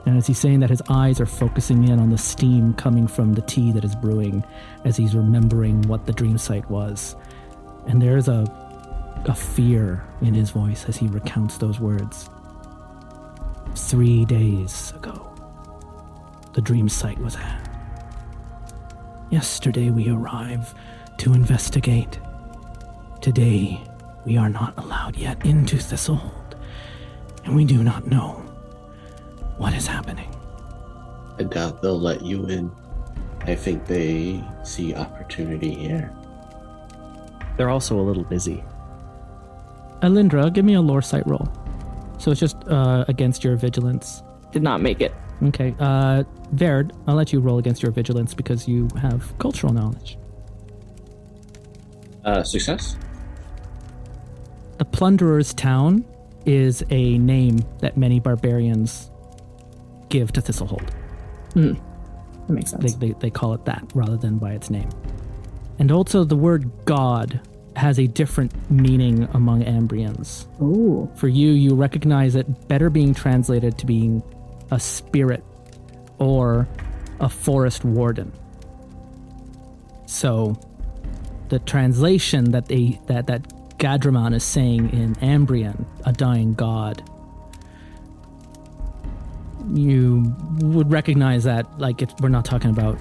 And as he's saying that, his eyes are focusing in on the steam coming from the tea that is brewing as he's remembering what the dream site was. And there's a fear in his voice as he recounts those words. 3 days ago, the dream site was at. Yesterday we arrived to investigate. Today we are not allowed yet into Thistle Hold, and we do not know what is happening. I doubt they'll let you in. I think they see opportunity here. They're also a little busy. Elindra, give me a lore sight roll. So it's just against your vigilance. Did not make it. Okay. Veurd, I'll let you roll against your vigilance because you have cultural knowledge. Success? The Plunderer's Town is a name that many barbarians give to Thistle Hold. That makes sense. They call it that rather than by its name. And also the word god has a different meaning among Ambrians. Ooh. For you recognize it better being translated to being a spirit or a forest warden. So the translation that Gadramon is saying in Ambrian, a dying god, you would recognize that, like, we're not talking about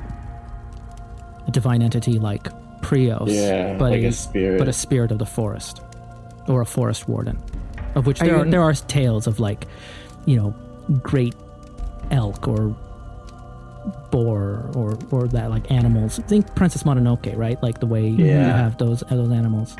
a divine entity like Prios, but like a spirit. but a spirit of the forest, or a forest warden, of which there are tales of, like, great elk or boar or that, like, animals. Think Princess Mononoke, right? Like the way you have those animals.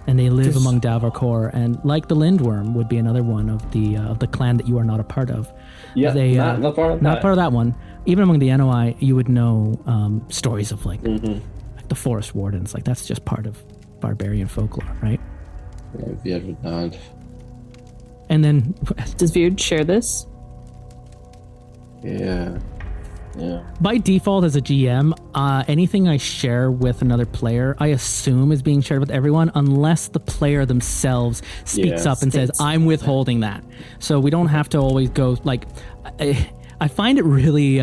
And they live among Davokor, and like the Lindworm would be another one of the clan that you are not a part of. Yeah, not part of that. Not part of that one. Even among the NOI, you would know stories of like the forest wardens. Like, that's just part of barbarian folklore, right? Yeah, Veurd would nod. And then Does Veurd share this? Yeah. by default, as a GM, anything I share with another player, I assume is being shared with everyone, unless the player themselves speaks up and says, I'm withholding that. So we don't have to always go, like, I find it really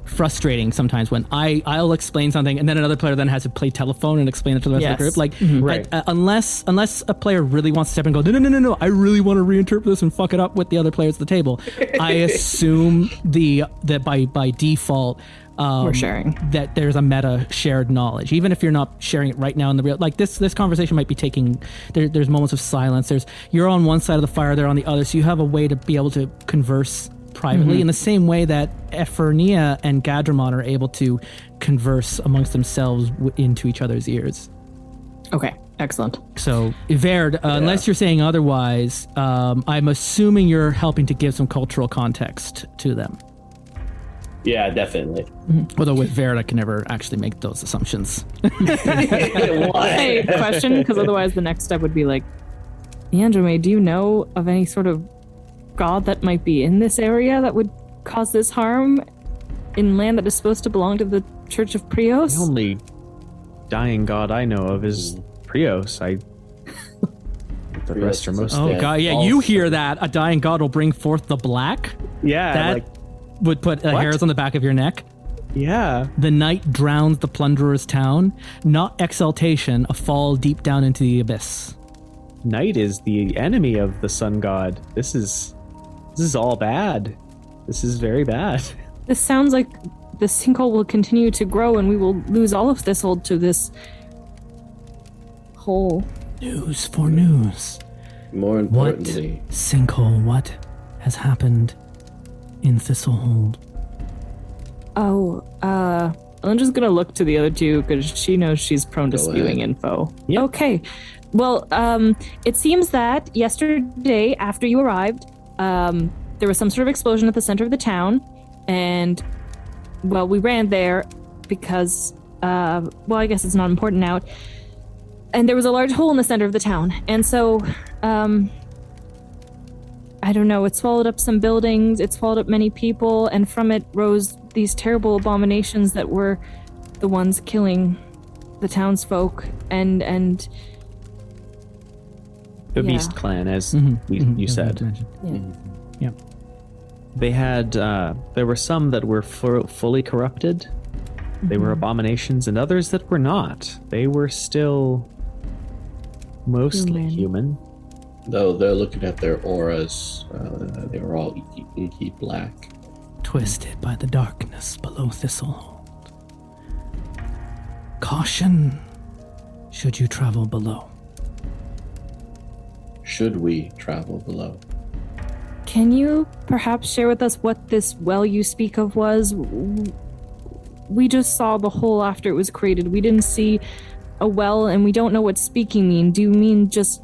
frustrating sometimes when I'll explain something and then another player then has to play telephone and explain it to the rest of the group. Like, Right. unless a player really wants to step in and go, no, I really want to reinterpret this and fuck it up with the other players at the table. I assume that by default, We're sharing. that there's a meta shared knowledge, even if you're not sharing it right now in the real. Like, this conversation might be taking. There's moments of silence. You're on one side of the fire, they're on the other, so you have a way to be able to converse privately in the same way that Ephronia and Gadramon are able to converse amongst themselves into each other's ears. Okay, excellent. So, Veurd, unless you're saying otherwise, I'm assuming you're helping to give some cultural context to them. Yeah, definitely. Although with Veurd, I can never actually make those assumptions. Hey, question, because otherwise the next step would be like, Iandromei, do you know of any sort of god that might be in this area that would cause this harm in land that is supposed to belong to the Church of Prios? The only dying god I know of is Prios. The rest are most Oh dead. god, yeah, you hear that? A dying god will bring forth the black? Yeah, That would put hairs on the back of your neck. yeah. The night drowns the plunderer's town. Not exaltation, a fall deep down into the abyss. Night is the enemy of the sun god. This is all bad. This is very bad. This sounds like the sinkhole will continue to grow and we will lose all of Thistle to this hole. News for news. More What importantly, sinkhole? What has happened in Thistle Hold? I'm just gonna look to the other two because she knows she's prone to Go spewing ahead. info. Yep. Okay. Well, it seems that yesterday after you arrived, there was some sort of explosion at the center of the town, and, well, we ran there because, I guess it's not important now. And there was a large hole in the center of the town, and so, I don't know, it swallowed up some buildings, it swallowed up many people, and from it rose these terrible abominations that were the ones killing the townsfolk, and The Yeah. Beast Clan, as you said. Yeah. They had, there were some that were fully corrupted. They were abominations, and others that were not. They were still mostly human. though they're looking at their auras, they were all inky black. Twisted by the darkness below Thistle Hold. Caution should you travel below. Should we travel below? Can you perhaps share with us what this well you speak of was? We just saw the hole after it was created. We didn't see a well, and we don't know what speaking mean. Do you mean just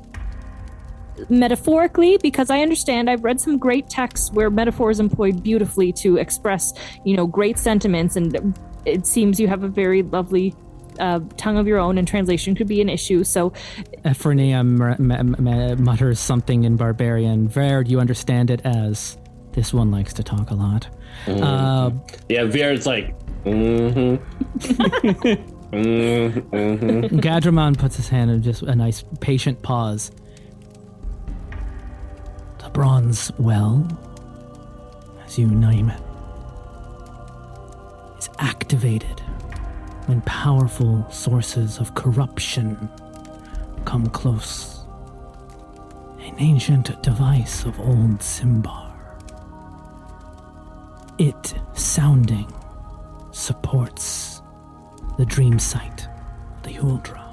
metaphorically? Because I understand, I've read some great texts where metaphor is employed beautifully to express, great sentiments, and it seems you have a very lovely tongue of your own, and translation could be an issue. So Ephronia mutters something in barbarian. Veurd, you understand it as, this one likes to talk a lot. Yeah, Veur's like, Gadramon puts his hand in just a nice patient pause. The bronze well, as you name it, is activated when powerful sources of corruption come close ancient device of old Symbar. It sounding supports the dream site of the Huldra.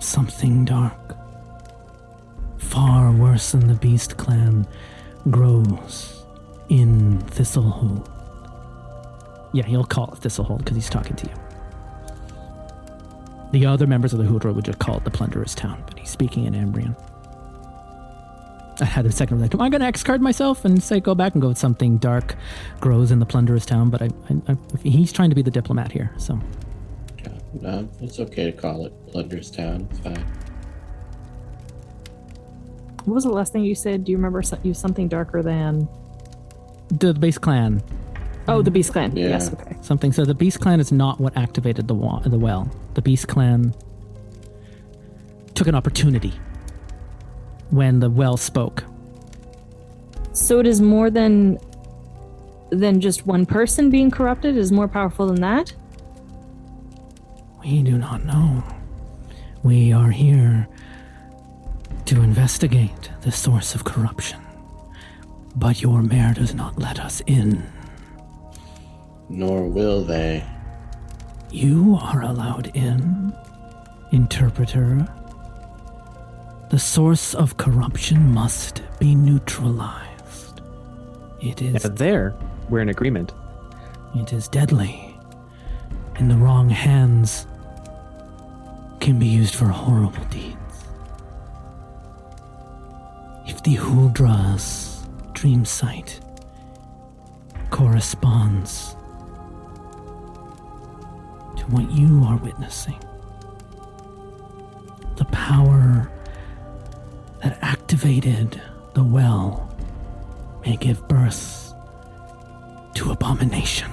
Something dark, far worse than the Beast Clan, grows in Thistle Hold. Yeah, he'll call it Thistle Hold because he's talking to you. The other members of the Huldra would just call it the Plunderer's Town, but he's speaking in Ambrian. I had a second like, I'm going to X-card myself and say go back and go with something dark grows in the Plunderer's Town, but he's trying to be the diplomat here, so. No, it's okay to call it Plunderer's Town. It's fine. What was the last thing you said? Do you remember something darker than... The Beast Clan. Oh, the Beast Clan. Yeah. Yes, okay. Something. So the Beast Clan is not what activated the well. The Beast Clan took an opportunity when the well spoke. So it is more than just one person being corrupted? It is more powerful than that? We do not know. We are here to investigate the source of corruption. But your mayor does not let us in. Nor will they. You are allowed in, interpreter. The source of corruption must be neutralized. It is... Now there, we're in agreement. It is deadly. In the wrong hands, can be used for horrible deeds. If the Huldra's dream site corresponds to what you are witnessing, the power that activated the well may give birth to abomination.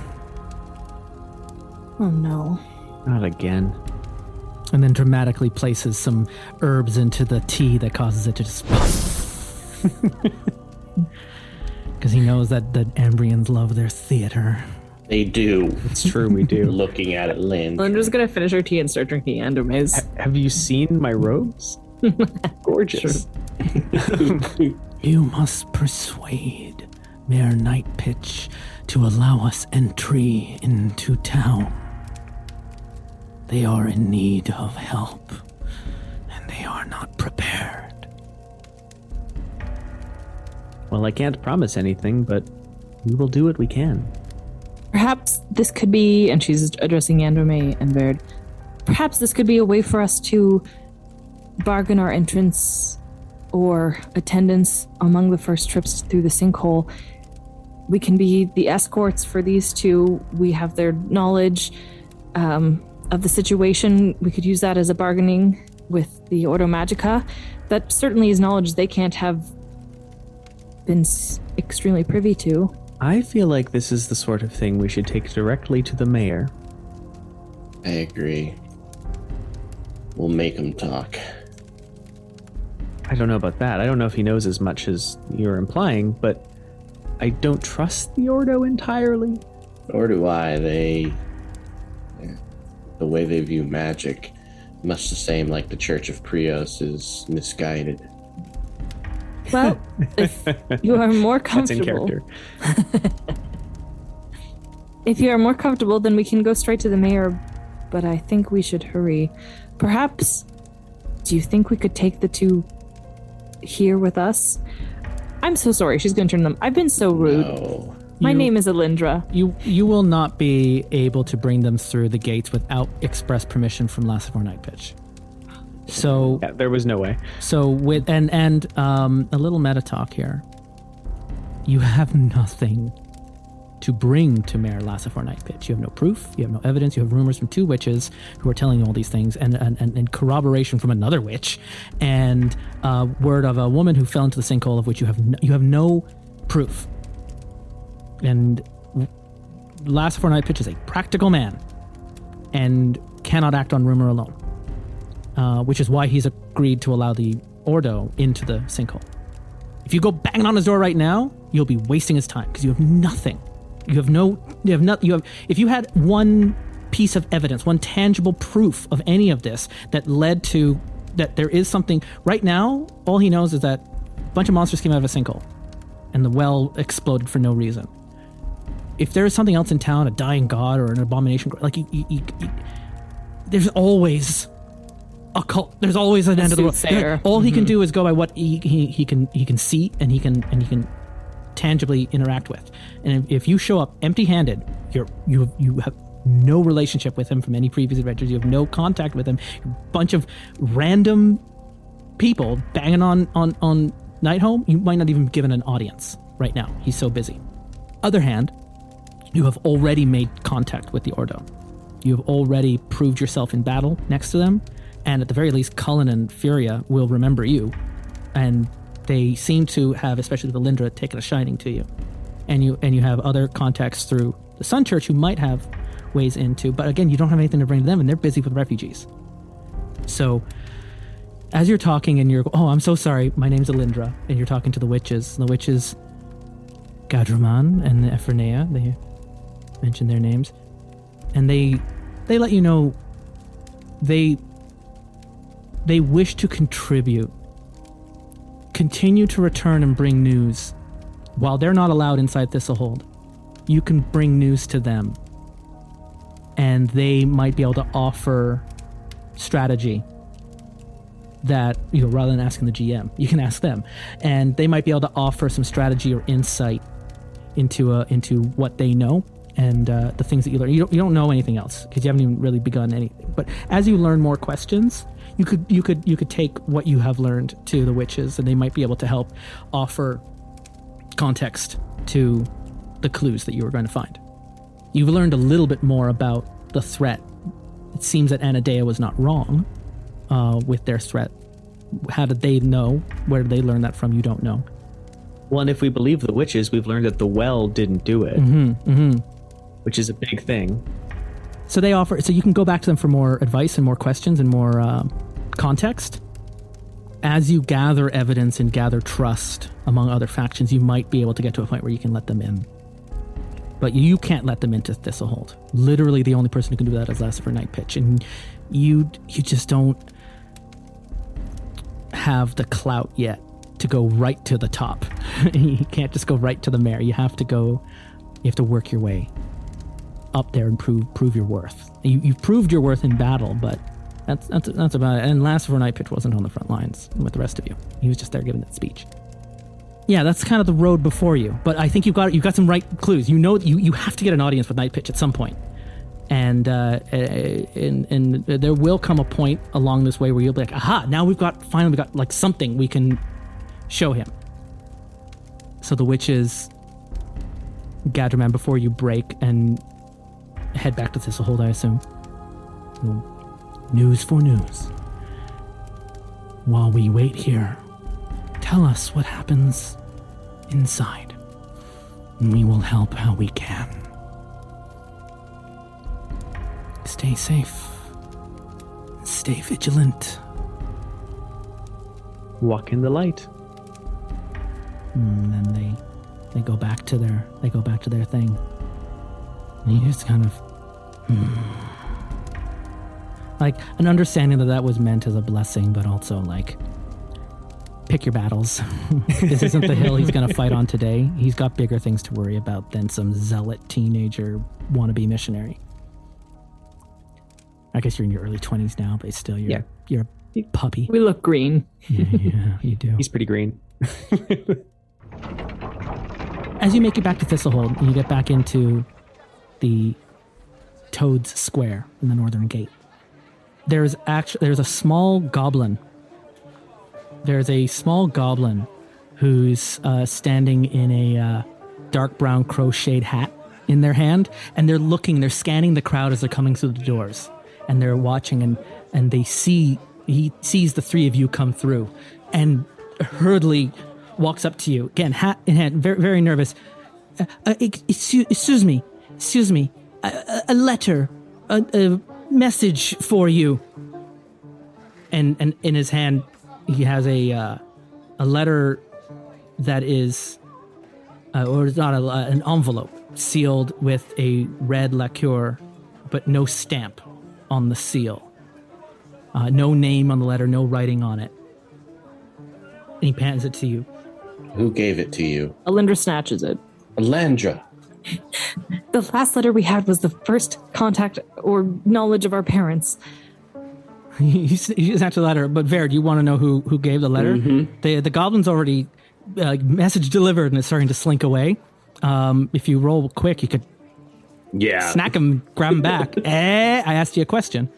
Oh no. Not again. And then dramatically places some herbs into the tea that causes it to just because he knows that the Ambrians love their theater. They do. It's true, we do. Looking at it, Lynn. I'm just gonna finish her tea and start drinking Iandromei's. Have you seen my robes? Gorgeous. You must persuade Mayor Nightpitch to allow us entry into town. They are in need of help, and they are not prepared. Well, I can't promise anything, but we will do what we can. Perhaps this could be, and she's addressing Iandromei and Veurd, perhaps this could be a way for us to bargain our entrance or attendance among the first trips through the sinkhole. We can be the escorts for these two. We have their knowledge of the situation. We could use that as a bargaining with the Ordo Magica. That certainly is knowledge they can't have been extremely privy to. I feel like this is the sort of thing we should take directly to the mayor. I agree. We'll make him talk. I don't know about that. I don't know if he knows as much as you're implying, but I don't trust the Ordo entirely. Or do I. The way they view magic, much the same like the Church of Prios is misguided. Well, if you are more That's in comfortable, character. if you are more comfortable, then we can go straight to the mayor. But I think we should hurry. Perhaps, do you think we could take the two here with us? I'm so sorry. She's going to turn them. I've been so rude. No. My name is Elindra. You will not be able to bring them through the gates without express permission from Lassivore Nightpitch. So Yeah, there was no way. So with and a little meta talk here. You have nothing to bring to Mayor Lassivore Nightpitch. You have no proof. You have no evidence. You have rumors from two witches who are telling you all these things, and corroboration from another witch, and word of a woman who fell into the sinkhole of which you have no proof. And Lassivore Nightpitch is a practical man, and cannot act on rumor alone. Which is why he's agreed to allow the Ordo into the sinkhole. If you go banging on his door right now, you'll be wasting his time because you have nothing. If you had one piece of evidence, one tangible proof of any of this that led to that there is something right now. All he knows is that a bunch of monsters came out of a sinkhole, and the well exploded for no reason. If there is something else in town, a dying god or an abomination, like there's always a cult. There's always an end of the world. All he can do is go by what he can see and he can tangibly interact with. And if you show up empty-handed, you have no relationship with him from any previous adventures. You have no contact with him. You're a bunch of random people banging on Night Home. You might not even be given an audience right now. He's so busy. Other hand, you have already made contact with the Ordo. You have already proved yourself in battle next to them, and at the very least, Cullen and Furia will remember you, and they seem to have, especially with Elindra, taken a shining to you. And you have other contacts through the Sun Church who might have ways into, but again, you don't have anything to bring to them, and they're busy with refugees. So, as you're talking and you're, I'm so sorry, my name's Elindra, and you're talking to the witches, Gadruman and Ephronea, they mention their names, and they let you know they wish to contribute. Continue to return and bring news. While they're not allowed inside Thistle Hold, you can bring news to them, and they might be able to offer strategy that, rather than asking the GM, you can ask them, and they might be able to offer some strategy or insight into what they know and the things that you learn. You don't know anything else because you haven't even really begun anything. But as you learn more questions, you could take what you have learned to the witches, and they might be able to help offer context to the clues that you were going to find. You've learned a little bit more about the threat. It seems that Anadea was not wrong with their threat. How did they know? Where did they learn that from? You don't know. Well, and if we believe the witches, we've learned that the well didn't do it, which is a big thing. So they offer. So you can go back to them for more advice and more questions and more context. As you gather evidence and gather trust among other factions, you might be able to get to a point where you can let them in. But you can't let them into Thistle Hold. Literally, the only person who can do that is Lucifer Night Pitch, and you just don't have the clout yet to go right to the top. You can't just go right to the mayor. You have to work your way up there and prove your worth. You've proved your worth in battle, but that's about it. And Lucifer Night Pitch wasn't on the front lines with the rest of you. He was just there giving that speech. Yeah, that's kind of the road before you. But I think you've got some right clues. You know you have to get an audience with Night Pitch at some point. And there will come a point along this way where you'll be like, aha, now we got like something we can show him. So the witches gather man before you break and head back to Thistle Hold, I assume. News for news. While we wait here, tell us what happens inside. We will help how we can. Stay safe. Stay vigilant. Walk in the light. And then they go back to their thing. And you just kind of like an understanding that was meant as a blessing, but also like, pick your battles. This isn't the hill he's going to fight on today. He's got bigger things to worry about than some zealot teenager wannabe missionary. I guess you're in your early 20s now, but still, you're a puppy. We look green. Yeah, you do. He's pretty green. As you make it back to Thistle Hold, and you get back into the Toad's Square in the northern gate, there's a small goblin. There's a small goblin who's standing in a dark brown crocheted hat in their hand, and they're scanning the crowd as they're coming through the doors, and they're watching, and he sees the three of you come through, and hurriedly walks up to you, again, hat in hand, very, very nervous. Excuse me, a letter, a message for you. And in his hand, he has a letter that is, or it's not an envelope sealed with a red lacquer, but no stamp on the seal. No name on the letter, no writing on it. And he hands it to you. Who gave it to you? Elindra snatches it. Elindra. The last letter we had was the first contact or knowledge of our parents. You snatch the letter, but Veurd, you want to know who gave the letter? Mm-hmm. The goblin's already message delivered and it's starting to slink away. If you roll quick, you could snack him, grab him back. I asked you a question.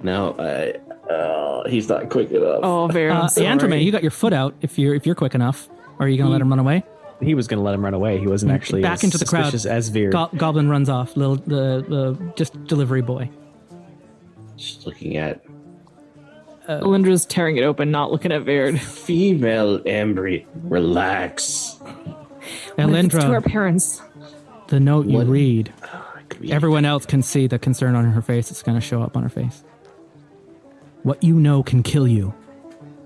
No, he's not quick enough. Oh, very sorry. Iandromei, you got your foot out if you're quick enough. Or are you going to let him run away? He was going to let him run away. He wasn't actually back into the crowd. Suspicious as Veurd. Goblin runs off. The just delivery boy. Just looking at Elindra's tearing it open, not looking at Veurd. female embryo. Relax. Elindra, to our parents. the note you read. Be Everyone else can see the concern on her face. It's going to show up on her face. What you know can kill you.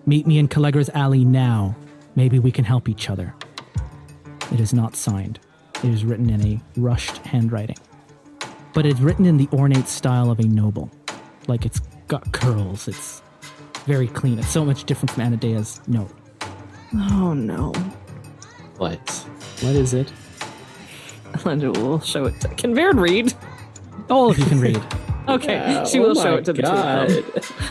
Meet me in Callegra's alley now. Maybe we can help each other. It is not signed. It is written in a rushed handwriting. But it's written in the ornate style of a noble. Like it's got curls. It's very clean. It's so much different from Anadea's note. Oh, no. What? What is it? Elindra will show it. Can Veurd read? All of you can read. Okay, Yeah, she will show it to the two of them.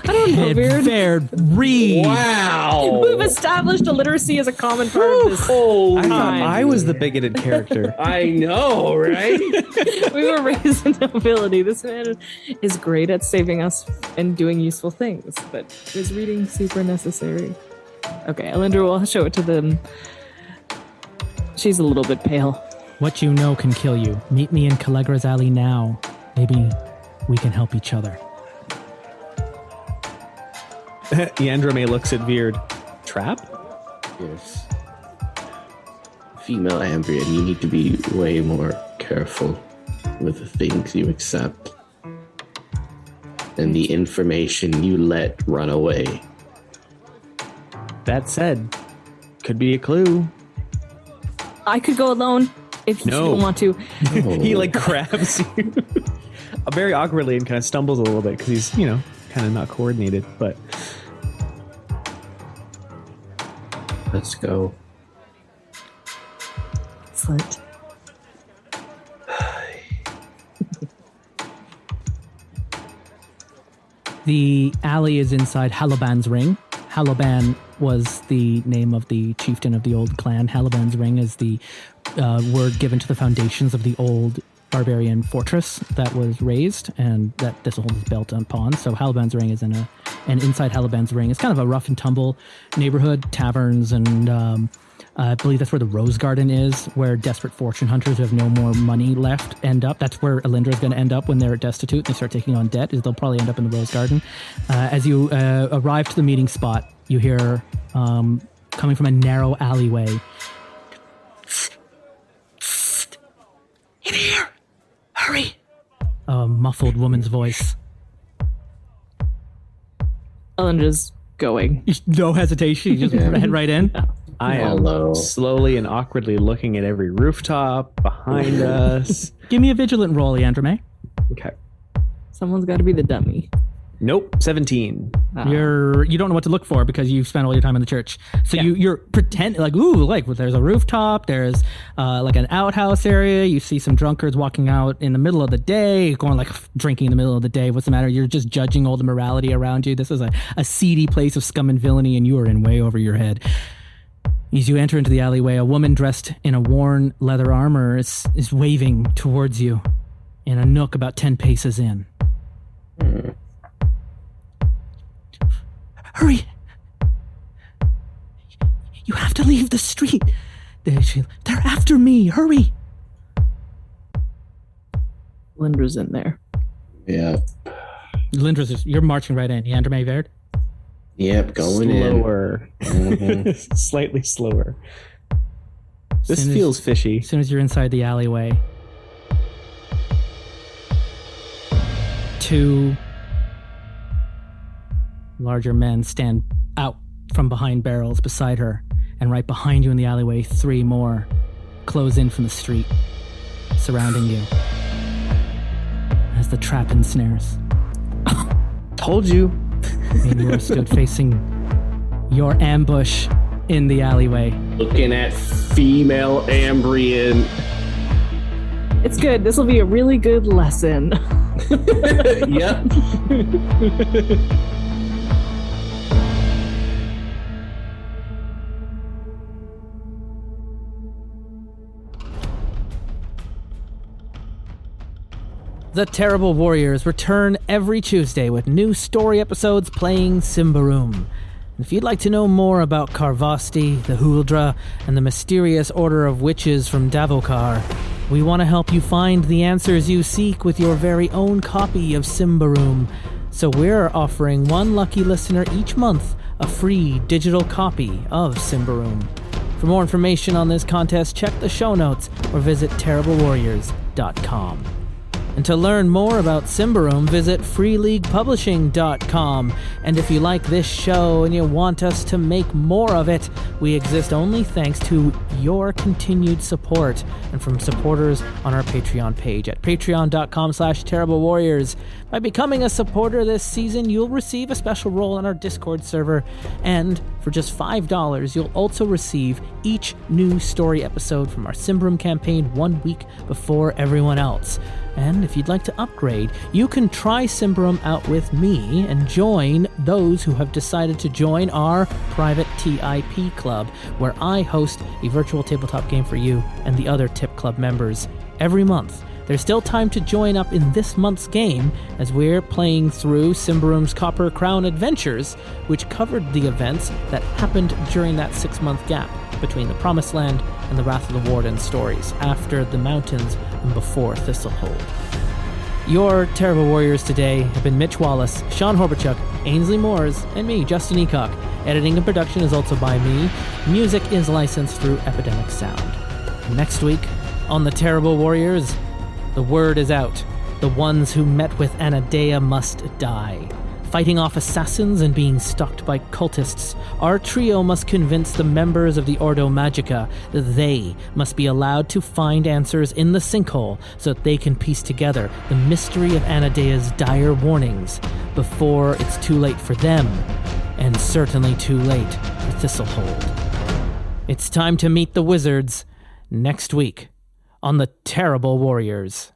I don't know, And Veurd. Veurd, read. Wow. We've established illiteracy as a common part of this. I thought Fine. I was the bigoted character. I know, right? We were raised in nobility. This man is great at saving us and doing useful things, but is reading super necessary? Okay, Elindra will show it to them. She's a little bit pale. What you know can kill you. Meet me in Callegra's alley now. Maybe we can help each other. Iandromei looks at Veurd. Trap? Yes. Female embryo, you need to be way more careful with the things you accept and the information you let run away. That said, could be a clue. I could go alone if you No. don't want to. He like grabs you very awkwardly and kind of stumbles a little bit because he's, kind of not coordinated. But Let's go. Excellent. The alley is inside Halaban's Ring. Halaban was the name of the chieftain of the old clan. Halaban's Ring is the word given to the foundations of the old barbarian fortress that was raised and that Thistle Hold is built upon. So Halaban's Ring is and inside Halaban's Ring is kind of a rough and tumble neighborhood, taverns, and I believe that's where the Rose Garden is, where desperate fortune hunters who have no more money left end up. That's where Elindra is going to end up when they're destitute and they start taking on debt, is they'll probably end up in the Rose Garden. As you arrive to the meeting spot, you hear, coming from a narrow alleyway, "In here! Hurry!" A muffled woman's voice. Elindra's going. No hesitation, you just head right in. I am Hello. slowly and awkwardly looking at every rooftop behind us. Give me a vigilant roll, Iandromei. Okay. Someone's got to be the dummy. Nope. 17. You don't know what to look for because you've spent all your time in the church. So you're pretending like, ooh, like there's a rooftop, there's like an outhouse area. You see some drunkards walking out in the middle of the day, going like drinking in the middle of the day. What's the matter? You're just judging all the morality around you. This is a seedy place of scum and villainy, and you are in way over your head. As you enter into the alleyway, a woman dressed in a worn leather armor is waving towards you in a nook about 10 paces in. Hurry! You have to leave the street. They're after me. Hurry! Elindra's in there. Yeah. Elindra's you're marching right in. Iandromei, Veurd? Yep, going Slower. in. Slightly slower. This Soon as- feels fishy. As soon as you're inside the alleyway, two larger men stand out from behind barrels beside her, and right behind you in the alleyway, three more close in from the street, surrounding you as the trap ensnares. Told you. And you are stood facing your ambush in the alleyway. Looking at female Ambrian. It's good. This will be a really good lesson. Yep. The Terrible Warriors return every Tuesday with new story episodes playing Symbaroum. If you'd like to know more about Carvosti, the Huldra, and the mysterious order of witches from Davokar, we want to help you find the answers you seek with your very own copy of Symbaroum. So we're offering one lucky listener each month a free digital copy of Symbaroum. For more information on this contest, check the show notes or visit terriblewarriors.com. And to learn more about Symbaroum, visit freeleaguepublishing.com. And if you like this show and you want us to make more of it, we exist only thanks to your continued support and from supporters on our Patreon page at patreon.com/terriblewarriors. By becoming a supporter this season, you'll receive a special role on our Discord server. And for just $5, you'll also receive each new story episode from our Symbaroum campaign 1 week before everyone else. And if you'd like to upgrade, you can try Symbaroum out with me and join those who have decided to join our private TIP club, where I host a virtual tabletop game for you and the other TIP club members every month. There's still time to join up in this month's game as we're playing through Symbaroum's Copper Crown Adventures, which covered the events that happened during that 6-month gap between the Promised Land and the Wrath of the Warden stories, after the mountains and before Thistle Hold. Your Terrible Warriors today have been Mitch Wallace, Sean Horbatiuk, Ainslie Moores, and me, Justin Ecock. Editing and production is also by me. Music is licensed through Epidemic Sound. Next week on The Terrible Warriors, the word is out. The ones who met with Anadea must die. Fighting off assassins and being stalked by cultists, our trio must convince the members of the Ordo Magica that they must be allowed to find answers in the sinkhole so that they can piece together the mystery of Anadea's dire warnings before it's too late for them, and certainly too late for Thistle Hold. It's time to meet the wizards next week on The Terrible Warriors.